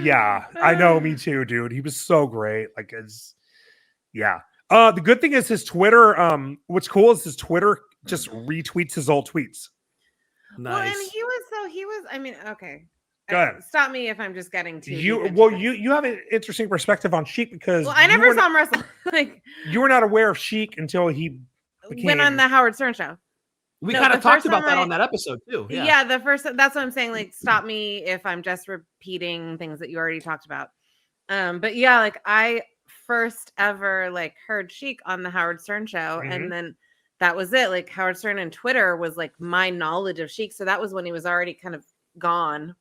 Yeah, I know, me too, dude. He was so great. Like, it's yeah. The good thing is his Twitter. What's cool is his Twitter just retweets his old tweets.
Well, and
Nice.
he was. I mean, okay.
Go ahead.
Stop me if I'm just getting too.
You
deep into this.
you have an interesting perspective on Sheik because
Well, I
you
never
were
saw him wrestle. Like
you were not aware of Sheik until he became
went on the Howard Stern show.
We
No,
kind
the
of talked
first
about
time
that
I-
on that episode too.
Yeah.
Yeah.
The first. That's what I'm saying. Like, stop me if I'm just repeating things that you already talked about. But yeah, like I first ever like heard Sheik on the Howard Stern show,
Mhm.
and then that was it. Like Howard Stern and Twitter was like my knowledge of Sheik. So that was when he was already kind of gone.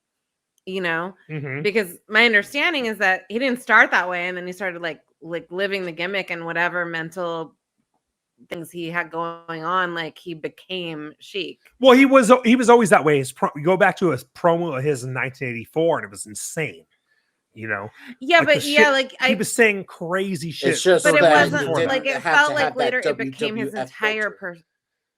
You know,
Mhm.
because my understanding is that he didn't start that way, and then he started like living the gimmick and whatever mental things he had going on, like he became Sheik.
Well, he was always that way. You go back to his promo of his in 1984, and it was insane. You know,
Yeah,
Like,
but
the
yeah,
shit-
like
he was saying crazy shit.
It's just
but it
that
wasn't
he didn't
like it
have
felt
to
like
have that
later it became his
WWF
entire
filter.
person.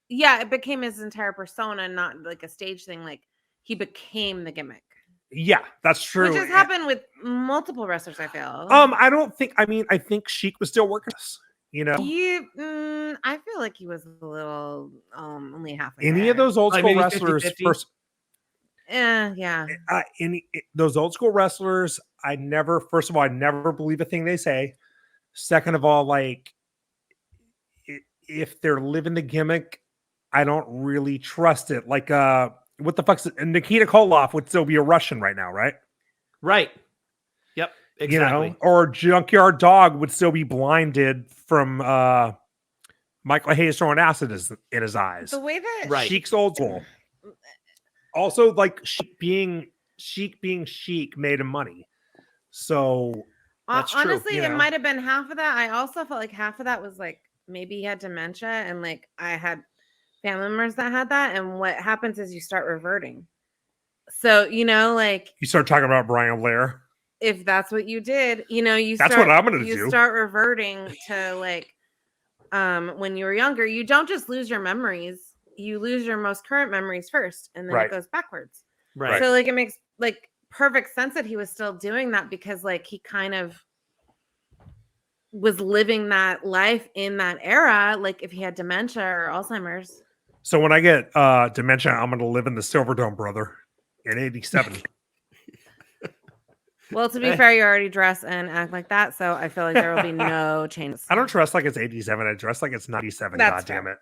Yeah, it became his entire persona, not like a stage thing. Like he became the gimmick,
Yeah, that's true.
which has happened with multiple wrestlers. I feel.
I don't think. I mean, I think Sheik was still working. You know,
I feel like he was a little only half.
any of those old
Like
school
maybe
wrestlers,
50-50?
first,
Yeah.
those old school wrestlers, first of all, I never believe a thing they say. Second of all, like if they're living the gimmick, I don't really trust it. Like, what the fuck's Nikita Koloff would still be a Russian right now, right?
Right. Yep. Exactly.
You know, or Junkyard Dog would still be blinded from Michael Hayes throwing acid in his eyes.
The way that
Right.
Sheik's old school. Also, like Sheik being Sheik made him money. So that's true,
honestly,
you
it
know?
might have been half of that. I also felt like half of that was like maybe he had dementia, and like I had family members that had that. And what happens is you start reverting. So you know, like
You start talking about Brian Blair.
if that's what you did, you know,
That's what I'm gonna
you
do.
start reverting to like when you were younger. You don't just lose your memories, you lose your most current memories first, and then
Right.
it goes backwards.
Right.
So like it makes like perfect sense that he was still doing that, because like he kind of was living that life in that era, like if he had dementia or Alzheimer's.
So when I get dementia, I'm gonna live in the Silverdome, brother, in '87.
Well, to be fair, you already dress and act like that, so I feel like there will be no changes.
I don't dress like it's '87. I dress like it's '97.
That's
God damn
fair.
it.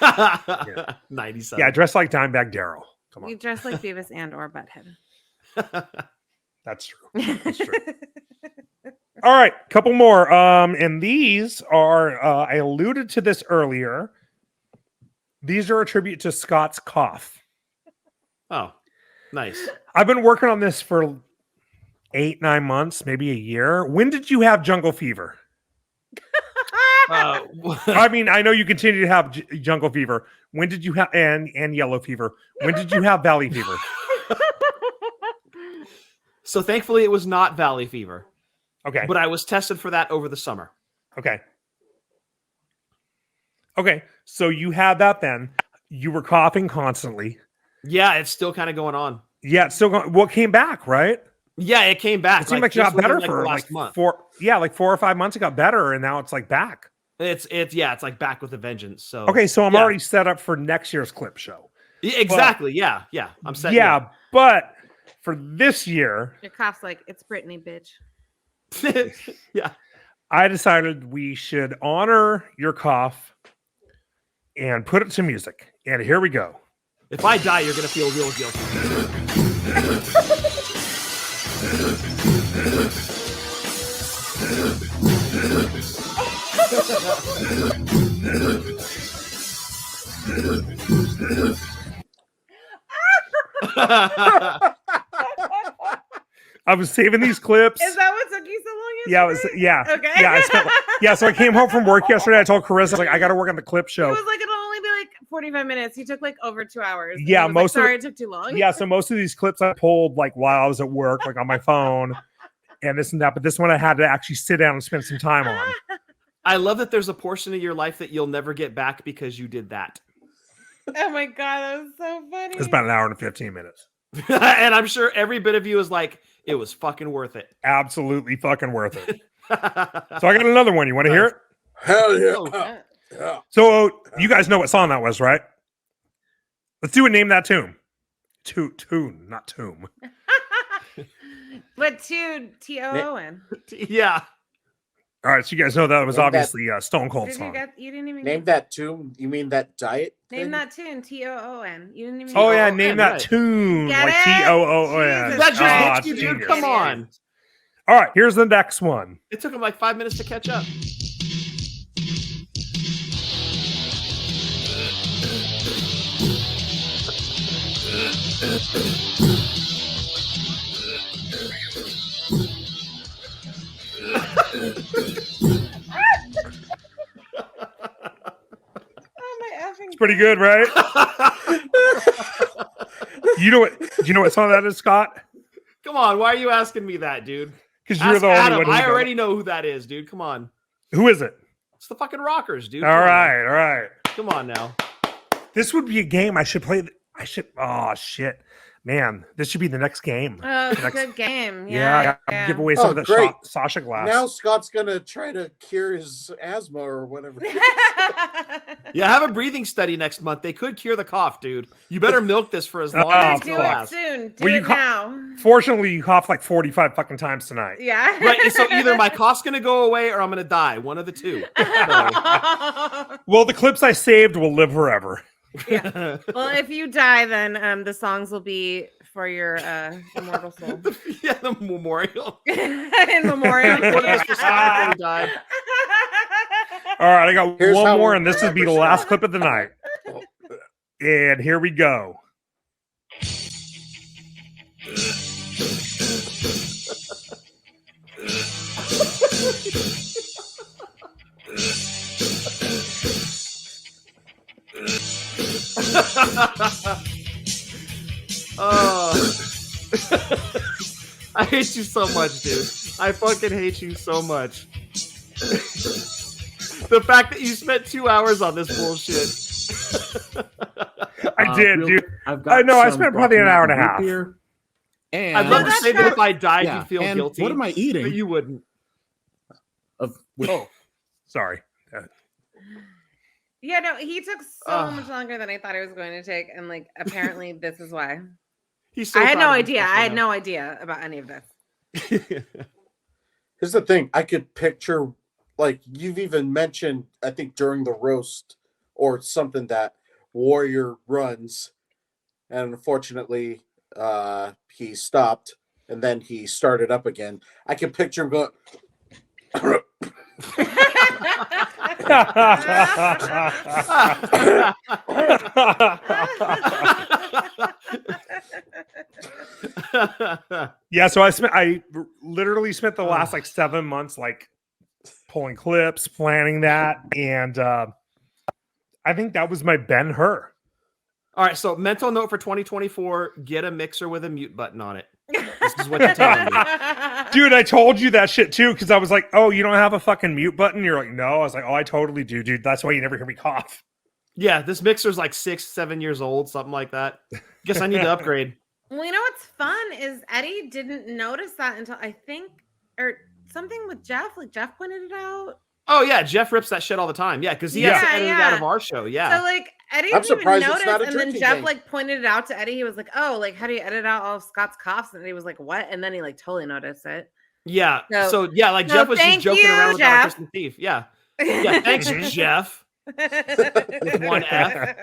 Yeah.
Yeah.
97.
Yeah, I dress like Dimebag Darrell. Come on.
You dress like Beavis and or Butthead.
That's true. That's true. All right, couple more. And these are I alluded to this earlier. These are a tribute to Scott's cough.
Oh, nice.
I've been working on this for 8-9 months, maybe a year. When did you have jungle fever? I mean, I know you continue to have jungle fever. When did you have and yellow fever? When did you have valley fever?
So thankfully it was not valley fever.
Okay.
But I was tested for that over the summer.
Okay. Okay. So you had that then. You were coughing constantly.
Yeah, it's still kind of going on.
Yeah, it's still going. What came back, right?
Yeah, it came back.
It seemed like it got better for
the
like
month.
4 or 5 months. It got better, and now it's like back.
It's like back with a vengeance. So
okay, so I'm already set up for next year's clip show.
Yeah, exactly. But, yeah. I'm set.
Yeah, but for this year,
your cough's like it's Britney, bitch.
Yeah.
I decided we should honor your cough and put it to music. And here we go.
If I die, you're gonna feel real guilty.
I was saving these clips.
Is that what took you so long?
Yeah, it was. Yeah.
Okay.
Yeah. So I came home from work yesterday. I told Carissa, I was like, I got to work on the clip show.
It was like it'll only be like 45 minutes. He took like over 2 hours.
Yeah, most
sorry,
of
it took too long.
Yeah, so most of these clips I pulled like while I was at work, like on my phone, and this and that. But this one I had to actually sit down and spend some time on.
I love that there's a portion of your life that you'll never get back because you did that.
Oh my god, that was so funny.
It's about an hour and 15 minutes.
And I'm sure every bit of you is like, it was fucking worth it.
Absolutely fucking worth it. So I got another one. You want to hear it?
Hell yeah.
Oh,
Yeah.
So you guys know what song that was, right? Let's do a Name That Tune. Tune, not tomb.
But T-O-O-N.
Yeah.
All right, so you guys know that was
Name
obviously a Stone Cold
Did
song.
you didn't even
Name that tune. You mean that diet?
Name
thing?
that tune. T-O-O-N. You didn't even.
Oh yeah,
T-O-O-N,
Name That
right.
Tune,
Get
like
it?
T-O-O-N.
Jesus
That just
Ah,
hits you, dude.
genius.
Come on.
All right, here's the next one.
It took him like 5 minutes to catch up.
Oh my effing.
It's pretty good, right? You know what? Do you know what song that is, Scott?
Come on, why are you asking me that, dude?
Because you're
Ask
the only
Adam.
one who
I
knows.
already know who that is, dude. Come on.
Who is it?
It's the fucking Rockers, dude.
All right, all right.
Come on now.
This would be a game I should play. I should. Oh shit, man! This should be the next game.
Oh, it's
The
a
next-
good game.
Yeah,
Yeah.
I give away some
Oh,
of the
great.
Sasha glass.
Now Scott's gonna try to cure his asthma or whatever.
Yeah, have a breathing study next month. They could cure the cough, dude. You better milk this for as long
Oh,
as
Do
it
it
lasts.
soon. Do
Well, you
it
ca-
now.
Fortunately, you coughed like 45 fucking times tonight.
Yeah.
Right, so either my cough's gonna go away or I'm gonna die. One of the two. So,
Well, the clips I saved will live forever.
Well, if you die, then the songs will be for your immortal soul.
Yeah, the memorial.
In memoriam.
What is for someone who died?
All right, I got
Here's
one
how
more,
we'll
and this would be the
remember
last
Scott.
clip of the night. And here we go.
Oh. I hate you so much, dude. I fucking hate you so much. The fact that you spent 2 hours on this bullshit.
I did,
real-
dude.
I've
I know, I
some
spent probably an
Rocky
hour and a
Mountain
half.
root beer. And
I'd love to
that's
say that
not-
if I died,
yeah,
you'd feel
and
guilty.
what am I eating?
But you wouldn't.
Oh, sorry.
Yeah, no, he took so
Ugh.
much longer than I thought he was going to take, and like apparently this is why.
He's so
I had
proud
no
of
idea.
himself
I
right
had
now.
no idea about any of this.
Here's the thing. I could picture, like you've even mentioned, I think during the roast or something, that Warrior runs, and unfortunately, he stopped and then he started up again. I can picture him going.
Yeah, so I literally spent the last like 7 months like pulling clips, planning that, and I think that was my Ben-Hur.
All right, so mental note for 2024: get a mixer with a mute button on it. This is what you're telling me.
Dude, I told you that shit too because I was like, "Oh, you don't have a fucking mute button?" You're like, "No." I was like, "Oh, I totally do, dude. That's why you never hear me cough."
Yeah, this mixer's like 6-7 years old, something like that. Guess I need to upgrade.
Well, you know what's fun is Eddie didn't notice that until I think, or something with Jeff. Like Jeff pointed it out.
Oh yeah, Jeff rips that shit all the time. Yeah, because he has to edit it out of our show. Yeah.
So like Eddie
I'm
didn't even
surprised it's
notice,
not a
and then
drinking
Jeff
game.
like pointed it out to Eddie. He was like, "Oh, like how do you edit out all of Scott's coughs?" And Eddie was like, "What?" And then he like totally noticed it.
Yeah.
So-
So yeah, like
so
Jeff was just
thank
joking
you,
around with
Jeff.
Christmas Eve. Yeah. Yeah. Thanks, Jeff. With one F.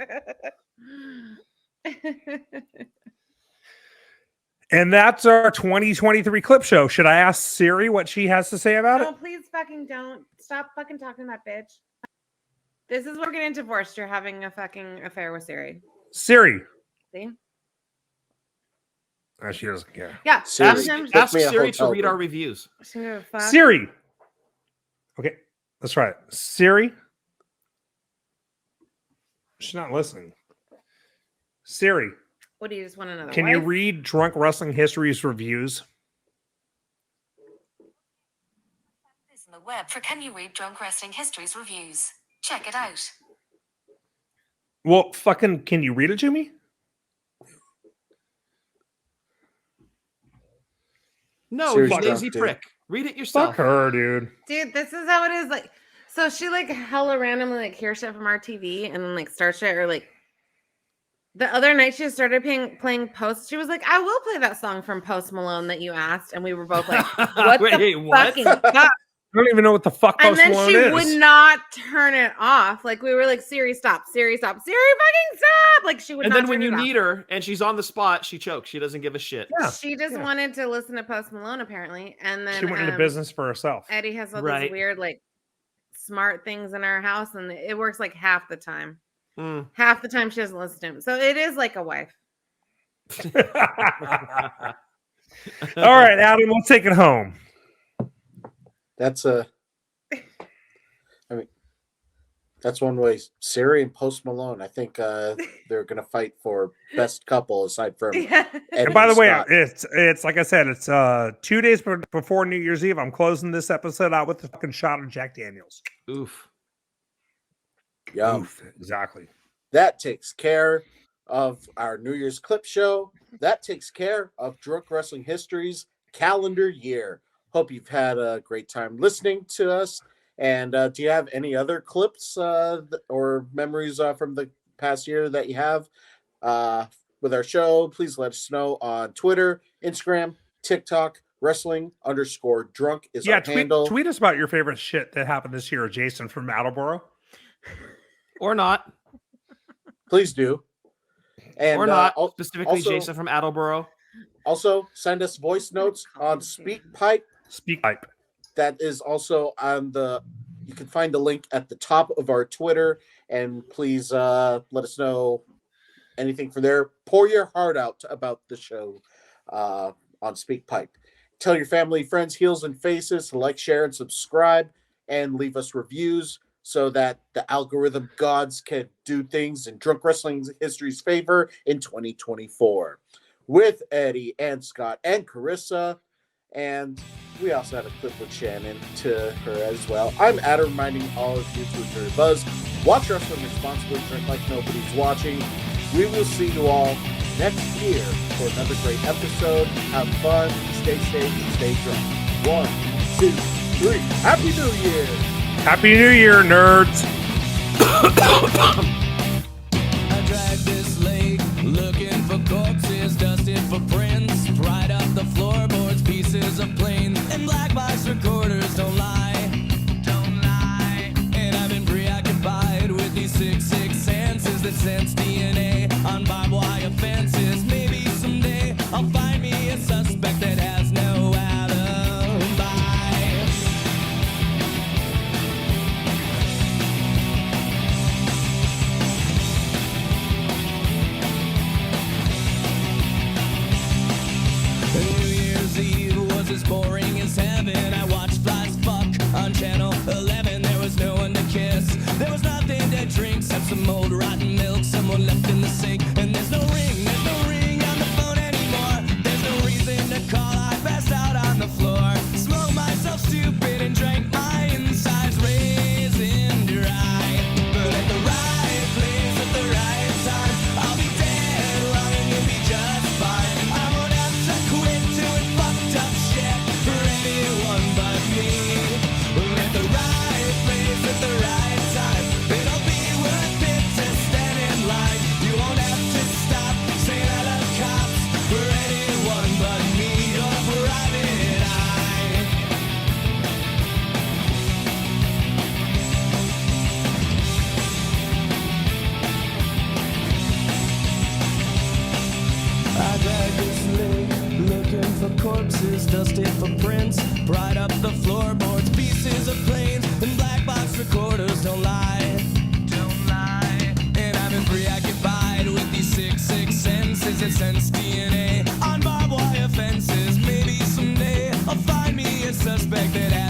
And that's our 2023 clip show. Should I ask Siri what she has to say about
No,
it?
please fucking don't. Stop fucking talking to that bitch. This is we're getting divorced. You're having a fucking affair with Siri.
Siri.
See?
Oh, she doesn't care.
Yeah.
Siri,
sometimes-
book
Ask
me a
Siri to
hotel
read our
room.
reviews.
She gonna fuck.
Siri. Okay, let's try it. Siri. She's not listening. Siri,
What do you just want another?
can you
wife?
read Drunk Wrestling History's reviews?
On the web for Can You Read Drunk Wrestling History's reviews? Check it out.
Well, fucking, can you read it to me?
No,
Serious
you lazy
drunk, dude.
prick. Read it yourself.
Fuck her, dude.
Dude, this is how it is. Like, so she like hella randomly like hears shit from our TV and then like starts shit, or like the other night she started playing Post. She was like, "I will play that song from Post Malone that you asked," and we were both like, "What
Wait,
the
what?
fucking fuck?"
I don't even know what the fuck
And
Post
then
Malone
she
is.
would not turn it off. Like we were like, "Siri, stop! Siri, stop! Siri, fucking stop!" Like she would.
And
not
then when
turn
you
it off.
need her and she's on the spot, she chokes. She doesn't give a shit.
Yeah,
She just wanted to listen to Post Malone apparently, and then
she went into business for herself.
Eddie has all
Right.
these weird like smart things in our house, and it works like half the time.
Mm.
Half the time she doesn't listen to him, so it is like a wife.
All right, Adam, let's take it home.
That's I mean, that's one way. Siri and Post Malone. I think they're gonna fight for best couple aside from.
Yeah.
Eddie
And by the way,
Scott.
it's like I said, it's 2 days before New Year's Eve. I'm closing this episode out with a fucking shot of Jack Daniels.
Oof.
Yum.
Oof, exactly.
That takes care of our New Year's clip show. That takes care of Drunk Wrestling History's calendar year. Hope you've had a great time listening to us. And do you have any other clips or memories from the past year that you have with our show? Please let us know on Twitter, Instagram, TikTok. Wrestling_drunk is our handle.
Tweet us about your favorite shit that happened this year, Jason from Attleboro.
Or not.
Please do. And
Or not.
al-
Specifically
also-
Jason from Attleboro.
Also, send us voice notes on SpeakPipe.
SpeakPipe.
That is also on the. You can find the link at the top of our Twitter, and please let us know anything from there. Pour your heart out about the show on SpeakPipe. Tell your family, friends, heels, and faces to like, share, and subscribe, and leave us reviews so that the algorithm gods can do things in Drunk Wrestling History's favor in 2024. With Eddie and Scott and Carissa. And we also had a clip with Shannon to her as well. I'm Adam, reminding all of you to enjoy buzz. Watch wrestling responsibly, drink like nobody's watching. We will see you all next year for another great episode. Have fun, stay safe, and stay drunk. 1, 2, 3. Happy New Year!
Happy New Year, nerds.
I drag this lake, looking for corpses, dusted for prints, pried up the floorboards, pieces of plane, and black box recorders don't lie, don't lie. And I've been preoccupied with these 6 senses that sense DNA on barbed wire fences. Maybe someday I'll find me a suspect that has no alibi. drag this lake, looking for corpses, dusted for prints, pried up the floorboards, pieces of planes, and black box recorders don't lie. Don't lie. And I've been preoccupied with these sick senses that sense DNA on barbed wire fences. Maybe someday I'll find me a suspect that